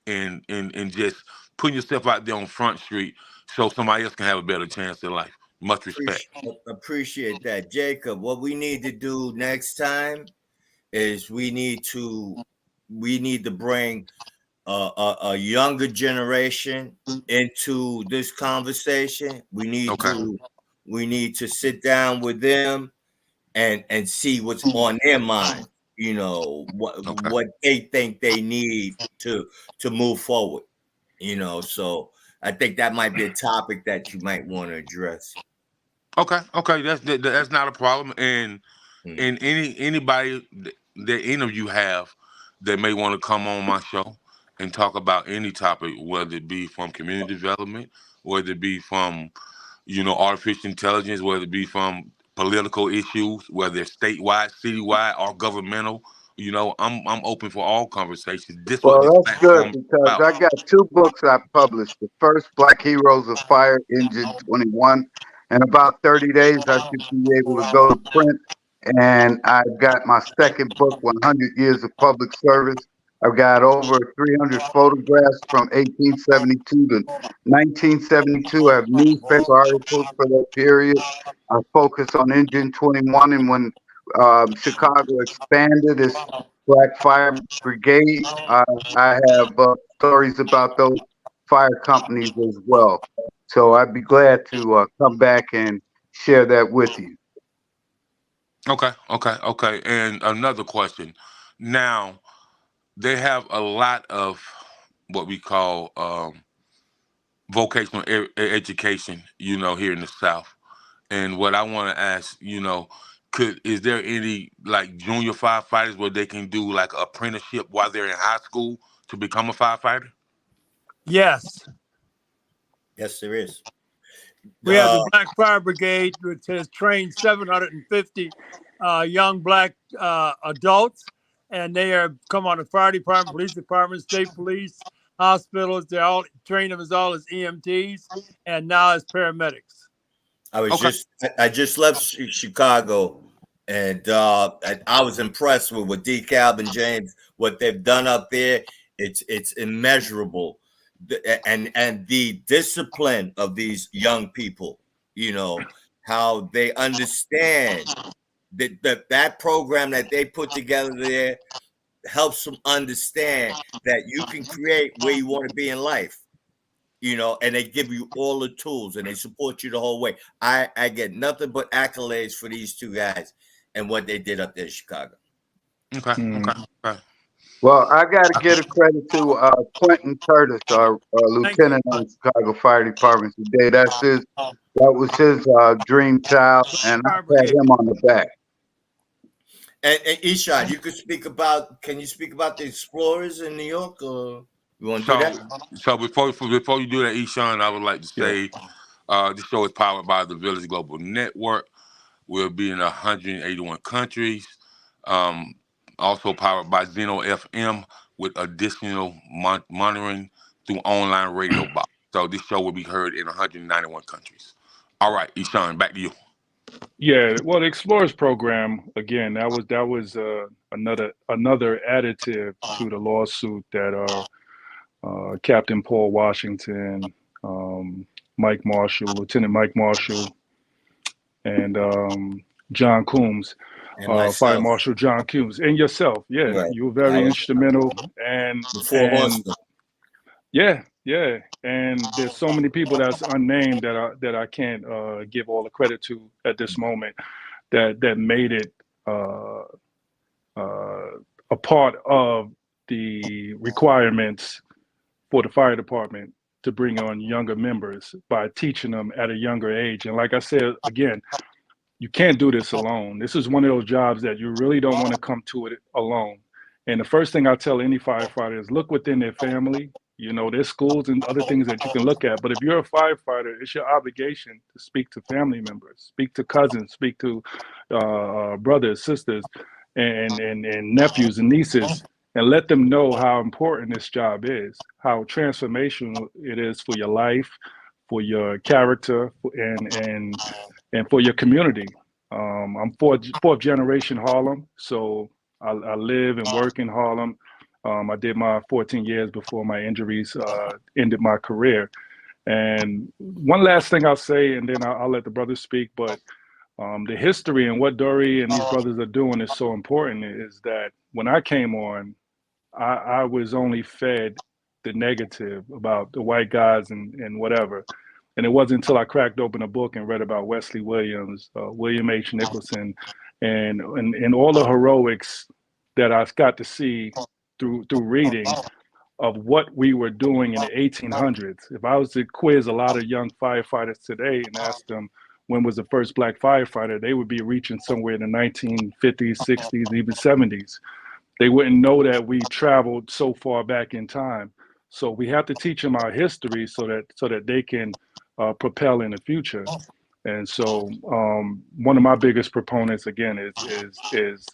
and just putting yourself out there on Front Street so somebody else can have a better chance in life. Much respect. Appreciate that, Jacob. What we need to do next time is we need to bring a younger generation into this conversation. We need to sit down with them and see what's on their mind. You know, what they think they need to move forward. You know, so I think that might be a topic that you might want to address. Okay, that's not a problem. And anybody that any of you have that may want to come on my show and talk about any topic, whether it be from community development, whether it be from, you know, artificial intelligence, whether it be from political issues, whether it's statewide, citywide, or governmental, you know, I'm open for all conversations. This Well, what this that's good platform is because about. I got 2 books I published. The first, Black Heroes of Fire, Engine 21. In about 30 days, I should be able to go to print. And I've got my second book, 100 Years of Public Service. I've got over 300 photographs from 1872 to 1972. I have newspaper articles for that period. I focus on Engine 21, and when Chicago expanded its Black Fire Brigade, I have stories about those fire companies as well. So I'd be glad to come back and share that with you. Okay. And another question. Now, they have a lot of what we call vocational education, you know, here in the South. And what I want to ask, you know, is there any like junior firefighters where they can do like apprenticeship while they're in high school to become a firefighter? Yes. Yes, there is. We have the Black Fire Brigade, which has trained 750 young Black adults, and they are come on the fire department, police department, state police, hospitals. They all train them as EMTs, and now as paramedics. I just left Chicago, and I was impressed with what Dekalb and James, what they've done up there. It's immeasurable. And the discipline of these young people, you know, how they understand that program that they put together there helps them understand that you can create where you want to be in life, you know, and they give you all the tools and they support you the whole way. I get nothing but accolades for these two guys and what they did up there in Chicago. Okay. Well, I got to give a credit to Quentin Curtis, our lieutenant on the Chicago Fire Department today. That was his dream child, and I pat him on the back. And Ishan, can you speak about the explorers in New York, or you want to do that? So before you do that, Ishan, I would like to say this show is powered by the Village Global Network. We'll be in 181 countries. Also powered by Zeno FM with additional monitoring through online radio box. So this show will be heard in 191 countries. All right, Ishan, back to you. Yeah, well, the Explorers program again. That was another additive to the lawsuit that Captain Paul Washington, Mike Marshall, Lieutenant Mike Marshall, and John Coombs, Fire Marshal John Coombs, and yourself. Yeah, right. You were very instrumental, and yeah. And there's so many people that's unnamed that I can't give all the credit to at this moment that made it a part of the requirements for the fire department to bring on younger members by teaching them at a younger age. And like I said, again, you can't do this alone. This is one of those jobs that you really don't want to come to it alone. And the first thing I tell any firefighter is look within their family. You know, there's schools and other things that you can look at. But if you're a firefighter, it's your obligation to speak to family members, speak to cousins, speak to brothers, sisters, and nephews and nieces, and let them know how important this job is, how transformational it is for your life, for your character, and for your community. I'm fourth generation Harlem, so I live and work in Harlem. I did my 14 years before my injuries ended my career. And one last thing I'll say, and then I'll let the brothers speak, but the history and what Duery and these brothers are doing is so important, is that when I came on, I was only fed the negative about the white guys and whatever. And it wasn't until I cracked open a book and read about Wesley Williams, William H. Nicholson, and all the heroics that I got to see through reading of what we were doing in the 1800s. If I was to quiz a lot of young firefighters today and ask them when was the first black firefighter, they would be reaching somewhere in the 1950s, 60s, even 70s. They wouldn't know that we traveled so far back in time. So we have to teach them our history so that they can propel in the future. And so one of my biggest proponents, again, is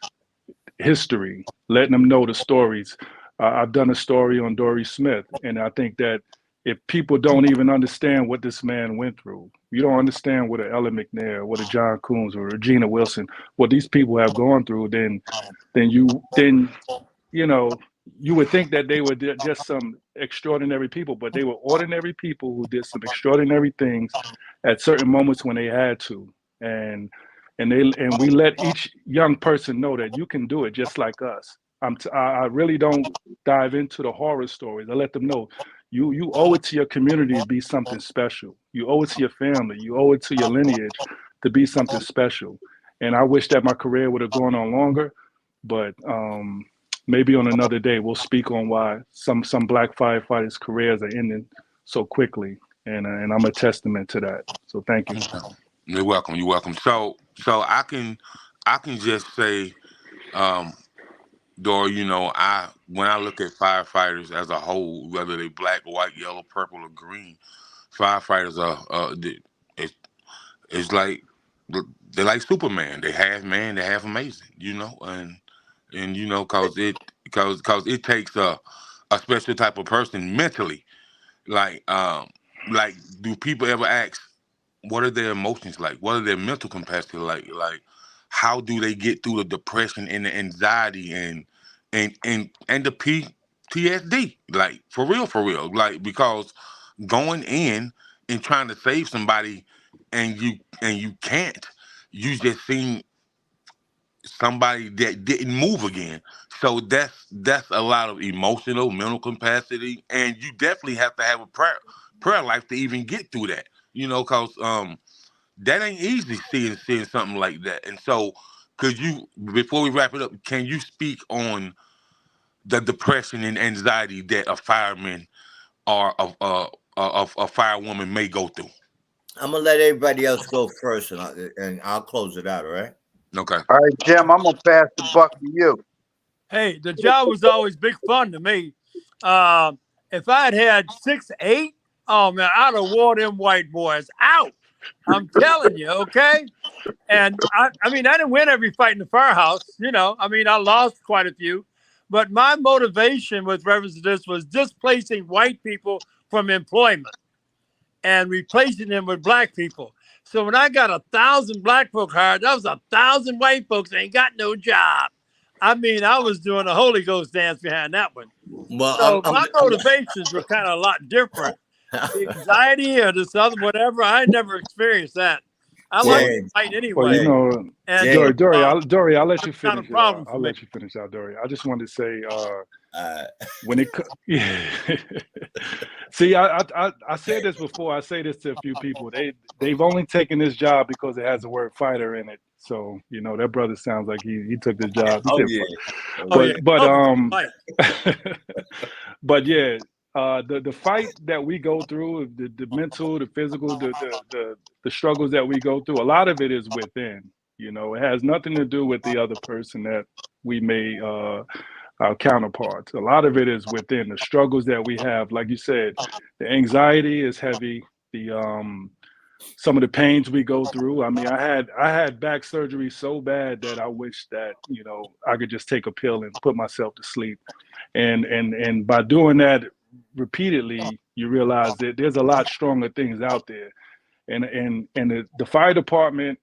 history, letting them know the stories. I've done a story on Dory Smith, and I think that if people don't even understand what this man went through, you don't understand what a Ella McNair, what a John Coombs or Regina Wilson, what these people have gone through, then you know, you would think that they were just some extraordinary people, but they were ordinary people who did some extraordinary things at certain moments when they had to. And we let each young person know that you can do it just like us. I really don't dive into the horror stories. I let them know you owe it to your community to be something special. You owe it to your family. You owe it to your lineage to be something special. And I wish that my career would have gone on longer, but maybe on another day we'll speak on why some black firefighters' careers are ending so quickly, and I'm a testament to that. So thank you. You're welcome. You're welcome. So I can just say, Dora, you know, when I look at firefighters as a whole, whether they black, white, yellow, purple, or green, firefighters are it's like they're like Superman. They half man, they half amazing. You know, and you know, cause it takes a special type of person mentally. Like do people ever ask, what are their emotions like? What are their mental capacity like? Like, how do they get through the depression and the anxiety and the PTSD? Like, for real. Like, because going in and trying to save somebody and you can't, you just seen somebody that didn't move again. So that's a lot of emotional, mental capacity, and you definitely have to have a prayer life to even get through that. You know, cause that ain't easy seeing something like that. And so, could you, before we wrap it up, can you speak on the depression and anxiety that a fireman or a firewoman may go through. I'm gonna let everybody else go first, and I'll close it out. All right. Okay. All right, Jim, I'm gonna pass the buck to you. Hey, the job was always big fun to me. If I'd had 6, 8, oh man, I'd have wore them white boys out. I'm telling you, okay? And I mean, I didn't win every fight in the firehouse, you know. I mean, I lost quite a few. But my motivation with reference to this was displacing white people from employment and replacing them with black people. So when I got 1,000 black folk hired, that was 1,000 white folks ain't got no job. I mean, I was doing a Holy Ghost dance behind that one. Well, So my motivations were kind of a lot different. The anxiety or this other whatever, I never experienced that. I like to fight anyway. Well, you know, and Dory, I'll let you not a finish. problem I'll for me. let you finish out, Dory. I just wanted to say, when it see, I said this before. I say this to a few people. They've only taken this job because it has the word fighter in it. So you know that brother sounds like he took this job. But yeah, the fight that we go through, the mental, the physical, the struggles that we go through, a lot of it is within. You know, it has nothing to do with the other person that we may our counterparts. A lot of it is within the struggles that we have. Like you said, the anxiety is heavy. Some of the pains we go through. I mean, I had back surgery so bad that I wish that, you know, I could just take a pill and put myself to sleep. And by doing that repeatedly, you realize that there's a lot stronger things out there. And the fire department,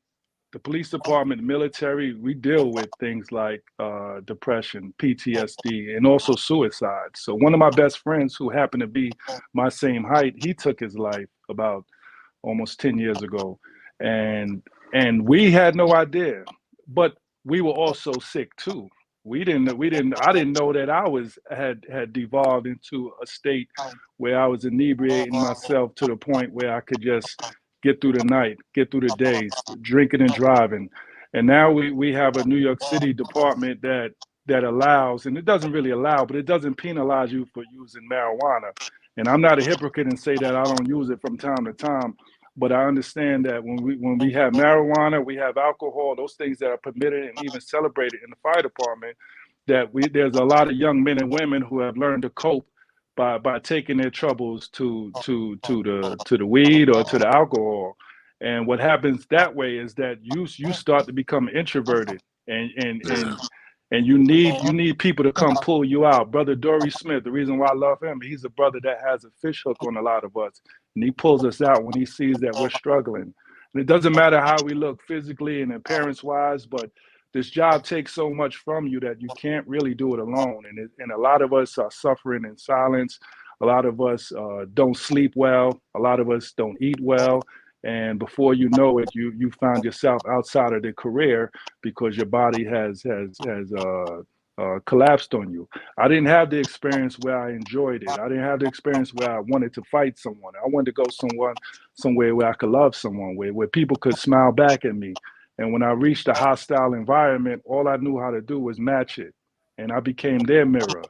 the police department, the military, we deal with things like depression, PTSD, and also suicide. So one of my best friends, who happened to be my same height, he took his life about almost 10 years ago. And we had no idea, but we were also sick too. I didn't know that I had devolved into a state where I was inebriating myself to the point where I could just get through the night, get through the days, drinking and driving. And now we have a New York City department that allows, and it doesn't really allow, but it doesn't penalize you for using marijuana. And I'm not a hypocrite and say that I don't use it from time to time, but I understand that when we have marijuana, we have alcohol, those things that are permitted and even celebrated in the fire department, that there's a lot of young men and women who have learned to cope by taking their troubles to the weed or to the alcohol. And what happens that way is that you start to become introverted, and you need people to come pull you out. Brother Duery Smith, the reason why I love him, he's a brother that has a fish hook on a lot of us, and he pulls us out when he sees that we're struggling. And it doesn't matter how we look physically and appearance wise, but this job takes so much from you that you can't really do it alone. And a lot of us are suffering in silence. A lot of us don't sleep well. A lot of us don't eat well. And before you know it, you find yourself outside of the career because your body has collapsed on you. I didn't have the experience where I enjoyed it. I didn't have the experience where I wanted to fight someone. I wanted to go somewhere where I could love someone, where people could smile back at me. And when I reached a hostile environment, all I knew how to do was match it. And I became their mirror.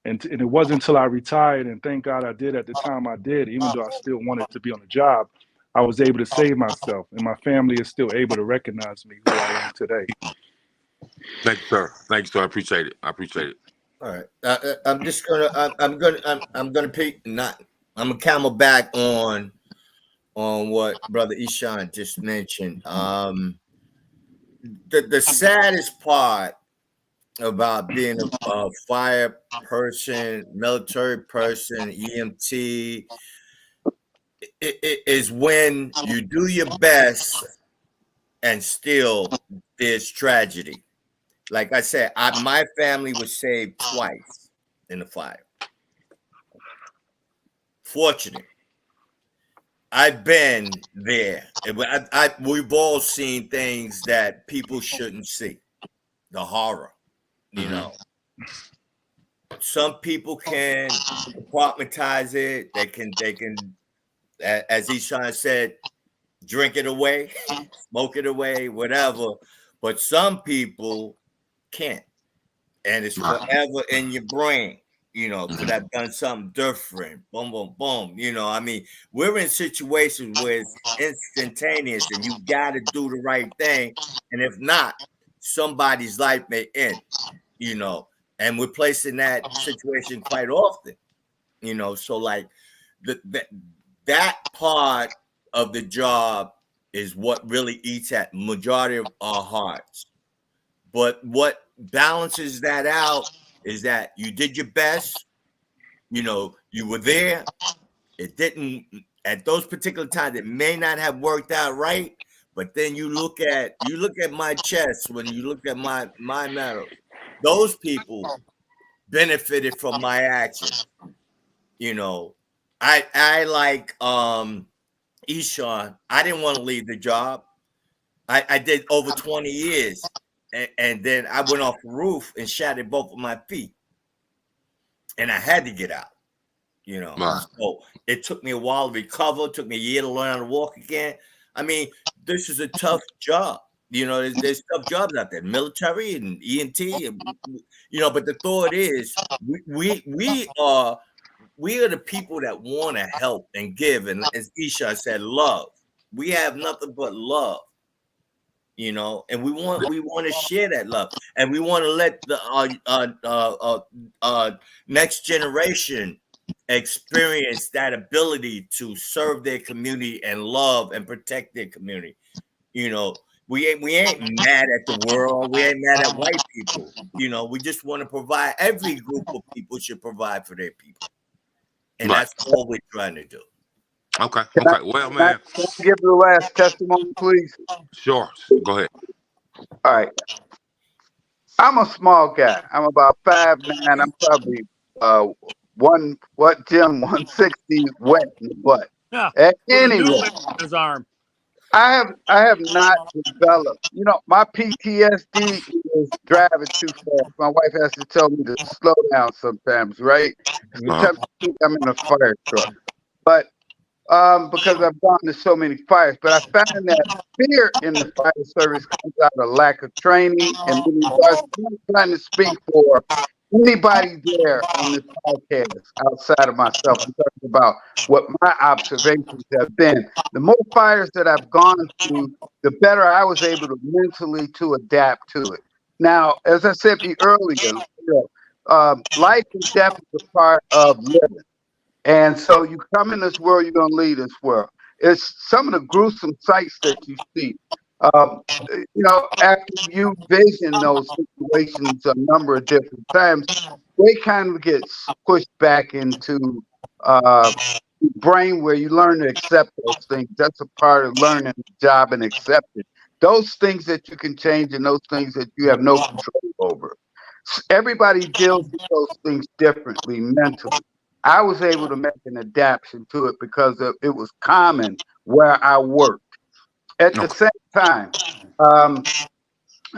And it wasn't until I retired, and thank God I did at the time I did, even though I still wanted to be on the job, I was able to save myself. And my family is still able to recognize me who I am today. Thank you, sir. Thank you, sir. I appreciate it. All right. I'm gonna camel back on what Brother Ishan just mentioned. The saddest part about being a fire person, military person, EMT, is when you do your best and still there's tragedy. Like I said, my family was saved twice in the fire. Fortunate. I've been there. We've all seen things that people shouldn't see. The horror, you know. Some people can compartmentalize it. They can, as Ishan said, drink it away, smoke it away, whatever. But some people can't. and it's forever in your brain. You know, could have done something different. Boom, boom, boom. You know, I mean, we're in situations where it's instantaneous and you got to do the right thing. And if not, somebody's life may end, you know, and we're placed in that situation quite often, you know. So like that part of the job is what really eats at majority of our hearts. But what balances that out is that you did your best, you know, you were there. It didn't, at those particular times, it may not have worked out right, but then you look at my chest, when you look at my medal, those people benefited from my actions. You know, I like Ishan, I didn't want to leave the job. I did over 20 years. And then I went off the roof and shattered both of my feet. And I had to get out, you know. Wow. So it took me a while to recover. It took me a year to learn how to walk again. I mean, this is a tough job. You know, there's tough jobs out there, military and EMT, and, you know, but the thought is we are the people that want to help and give. And as Isha said, love. We have nothing but love. You know, and we want to share that love, and we want to let the next generation experience that ability to serve their community and love and protect their community. You know, we ain't mad at the world. We ain't mad at white people. You know, we just want to provide. Every group of people should provide for their people, and that's all we're trying to do. Okay. Well, man, can I give the last testimony, please? Sure. Go ahead. All right. I'm a small guy. I'm about 5'9". I'm probably 160 wet in the butt. Yeah. Anyway, his arm. I have not developed. You know, my PTSD is driving too fast. My wife has to tell me to slow down sometimes, right? Sometimes I think I'm in a fire truck, but because I've gone to so many fires, but I found that fear in the fire service comes out of lack of training. And I'm trying to speak for anybody there on this podcast outside of myself. I'm talking about what my observations have been. The more fires that I've gone through, the better I was able to mentally to adapt to it. Now, as I said earlier, life and death is a part of living. And so you come in this world, you're going to leave this world. It's some of the gruesome sights that you see. You know, after you vision those situations a number of different times, they kind of get pushed back into brain where you learn to accept those things. That's a part of learning the job and accepting those things that you can change and those things that you have no control over. Everybody deals with those things differently mentally. I was able to make an adaptation to it because it was common where I worked. At the same time,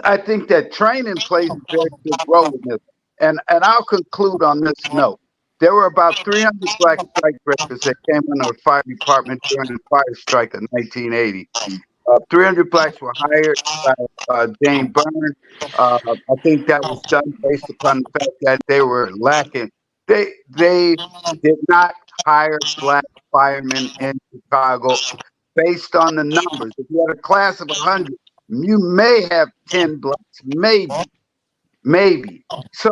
I think that training plays a very big role in this. And I'll conclude on this note. There were about 300 black strike breakers that came into the fire department during the fire strike of 1980. 300 blacks were hired by Dane Byrne. I think that was done based upon the fact that they were lacking. They did not hire black firemen in Chicago based on the numbers. If you had a class of 100, you may have 10 blacks, maybe. So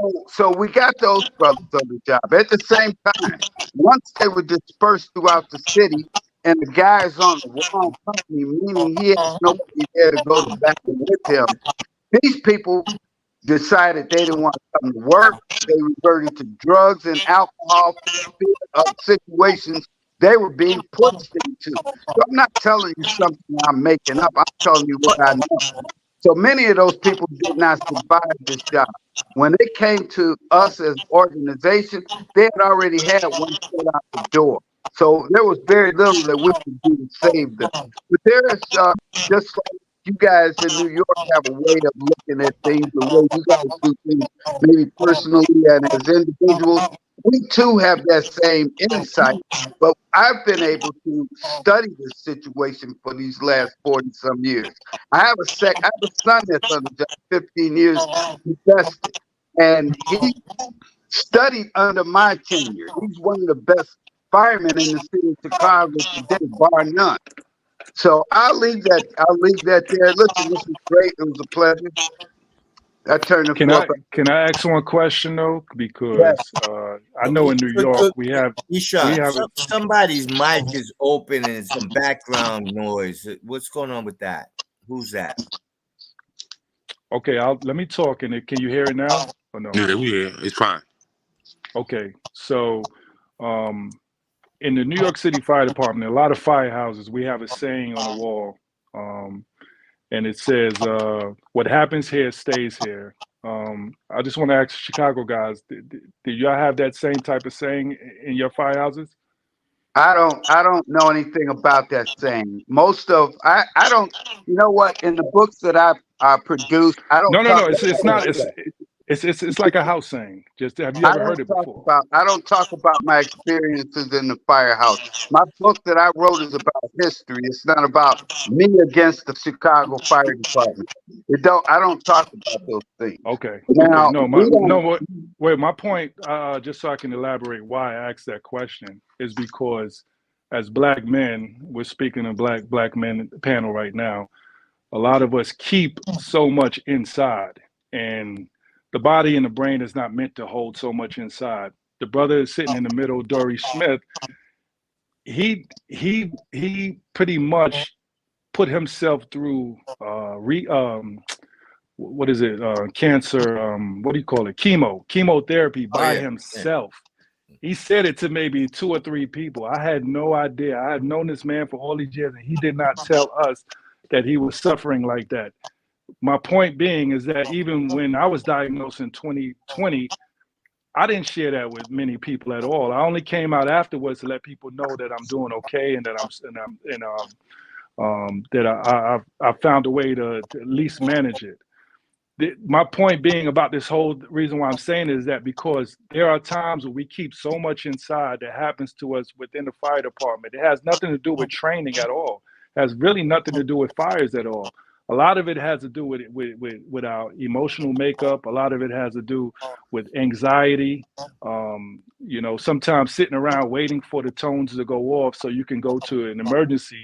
we got those brothers on the job. At the same time, once they were dispersed throughout the city, and the guy's on the wrong company, meaning he had nobody there to go to battle with him, these people decided they didn't want to come to work. They reverted to drugs and alcohol situations they were being pushed into. So I'm not telling you something I'm making up. I'm telling you what I know. So many of those people did not survive this job. When they came to us as an organization, they had already had one foot out the door. So there was very little that we could do to save them. But there is, just like you guys in New York have a way of looking at things, the way you guys do things, maybe personally and as individuals, we too have that same insight. But I've been able to study this situation for these last 40-some years. I have a son that's on the job 15 years invested. and he studied under my tenure. He's one of the best firemen in the city of Chicago today, bar none. So I'll leave that there. Listen, this was great. It was a pleasure. I turn the floor back. Can I ask one question though? Because I know in New York we have somebody's mic is open and some background noise. What's going on with that? Who's that? Okay, let me talk. And can you hear it now? Or no? Yeah, it's fine. Okay, so in the New York City Fire Department, a lot of firehouses, we have a saying on the wall, and it says, "What happens here stays here." I just want to ask Chicago guys, do y'all have that same type of saying in your firehouses? I don't know anything about that saying. I don't. You know what? In the books that I produced, I don't. No. It's not. It's like a house saying. Just have you ever heard it before? I don't talk about my experiences in the firehouse. My book that I wrote is about history. It's not about me against the Chicago Fire Department. I don't talk about those things. Okay. Now, my point, just so I can elaborate why I asked that question, is because as Black men, we're speaking of black men panel right now. A lot of us keep so much inside, and the body and the brain is not meant to hold so much inside. The brother is sitting in the middle, Duery Smith. He pretty much put himself through what is it? Cancer. What do you call it? Chemotherapy by himself. Yeah. He said it to maybe 2 or 3 people. I had no idea. I had known this man for all these years, and he did not tell us that he was suffering like that. My point being is that even when I was diagnosed in 2020, I didn't share that with many people at all. I only came out afterwards to let people know that I'm doing okay and that I found a way to at least manage it. My point being about this whole reason why I'm saying is that because there are times where we keep so much inside that happens to us within the fire department. It has nothing to do with training at all. It has really nothing to do with fires at all. A lot of it has to do with our emotional makeup. A lot of it has to do with anxiety. Sometimes sitting around waiting for the tones to go off so you can go to an emergency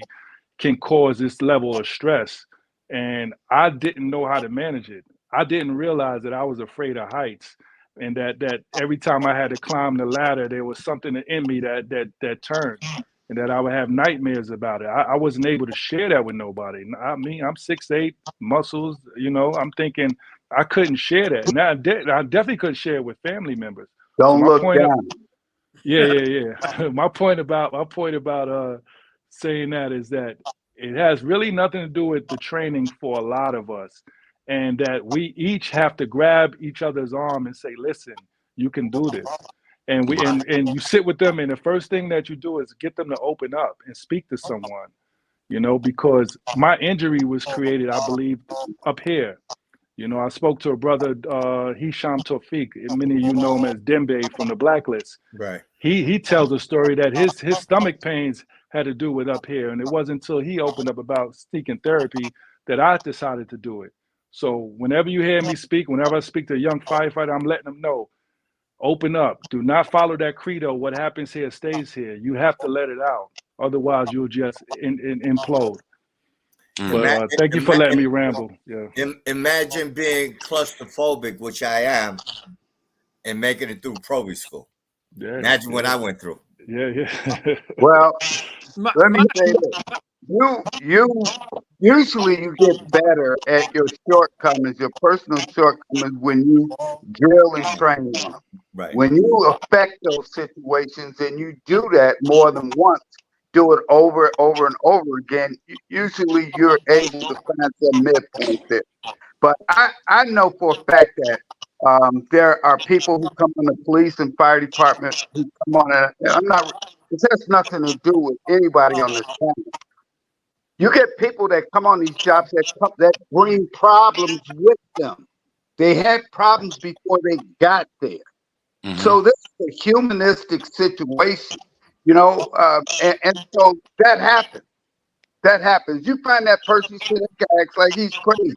can cause this level of stress. And I didn't know how to manage it. I didn't realize that I was afraid of heights, and that every time I had to climb the ladder, there was something in me that turned. And that I would have nightmares about it. I wasn't able to share that with nobody. I mean, I'm 6'8", muscles. I'm thinking I couldn't share that, and I definitely couldn't share it with family members. Don't look down. Yeah. My point about saying that is that it has really nothing to do with the training for a lot of us, and that we each have to grab each other's arm and say, "Listen, you can do this." And you sit with them, and the first thing that you do is get them to open up and speak to someone, because my injury was created, I believe, up here. I spoke to a brother, Ishan, many of you know him as Dembe from the Blacklist. Right. He tells a story that his stomach pains had to do with up here, and it wasn't until he opened up about seeking therapy that I decided to do it. So whenever you hear me speak, whenever I speak to a young firefighter, I'm letting them know. Open up. Do not follow that credo. What happens here stays here. You have to let it out. Otherwise, you'll just implode. But thank you for letting me ramble. Yeah. Imagine being claustrophobic, which I am, and making it through probie school. Yeah, imagine what I went through. Yeah. Well, let me say this. You usually you get better at your shortcomings, your personal shortcomings, when you drill and train on them. Right. When you affect those situations and you do that more than once, do it over and over again, usually you're able to find some midpoint there. But I know for a fact that there are people who come on the police and fire department who come on, it has nothing to do with anybody on this panel. You get people that come on these jobs that bring problems with them. They had problems before they got there. Mm-hmm. So this is a humanistic situation, and so that happens. That happens. You find that person, that guy acts like he's crazy.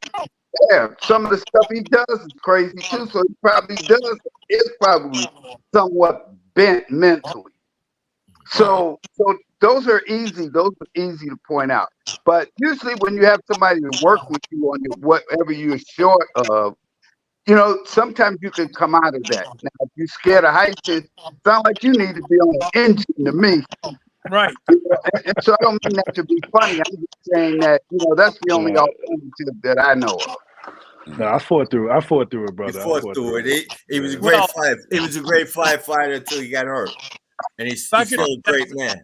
Yeah, some of the stuff he does is crazy too. So he probably is probably somewhat bent mentally. So those are easy. Those are easy to point out. But usually when you have somebody to work with you on whatever you're short of, you know, sometimes you can come out of that. Now, if you're scared of heights, it sounds like you need to be on the engine to me. Right. And so I don't mean that to be funny. I'm just saying that, you know, that's the only alternative that I know of. No, I fought through it, brother. He fought through it. He was a great fight. He was a great firefighter until he got hurt, and he's still a great man.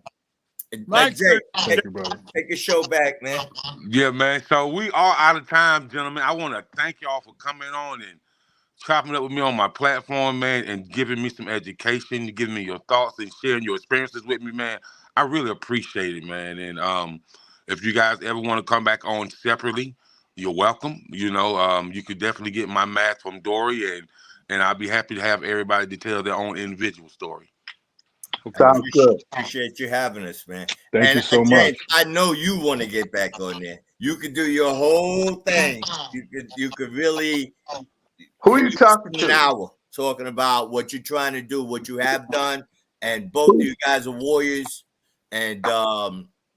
Like Jake, take your show back, man. Yeah, man. So we are out of time, gentlemen. I want to thank y'all for coming on and chopping up with me on my platform, man, and giving me some education, giving me your thoughts and sharing your experiences with me, man. I really appreciate it, man. And if you guys ever want to come back on separately, you're welcome. You know, you could definitely get my math from Duery, and I'll be happy to have everybody to tell their own individual story. Sounds good. Appreciate you having us, man. Thank you so much. I know you want to get back on there. You could do your whole thing. You could really. Who are you talking to? An hour talking about what you're trying to do, what you have done, and both of you guys are warriors. And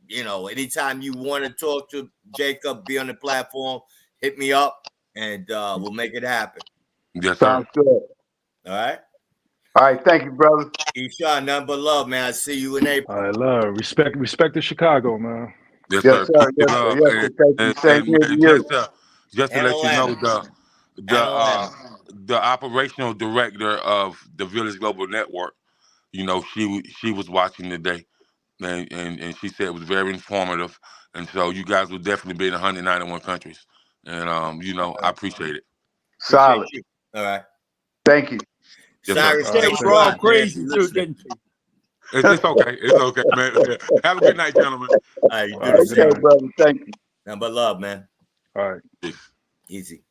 you know, anytime you want to talk to Jacob, be on the platform, hit me up, and we'll make it happen. Yes, sir. Sounds good. All right. All right, thank you, brother. Ishan, nothing but love, man. I see you in April. I love respect to Chicago, man. Yes, Yes, sir. sir. Yes, sir. Yes, sir. Thank you. Same here to you. Just to let you know, the operational director of the Village Global Network, you know, she was watching today, and she said it was very informative, and so you guys will definitely be in 191 countries, and you know, I appreciate it. Solid. All right. Thank you. Cyrus, We're all crazy too, didn't you? It's okay. It's okay, man. Have a good night, gentlemen. All right, Okay, brother. Thank you. Nothing but love, man. All right. Easy.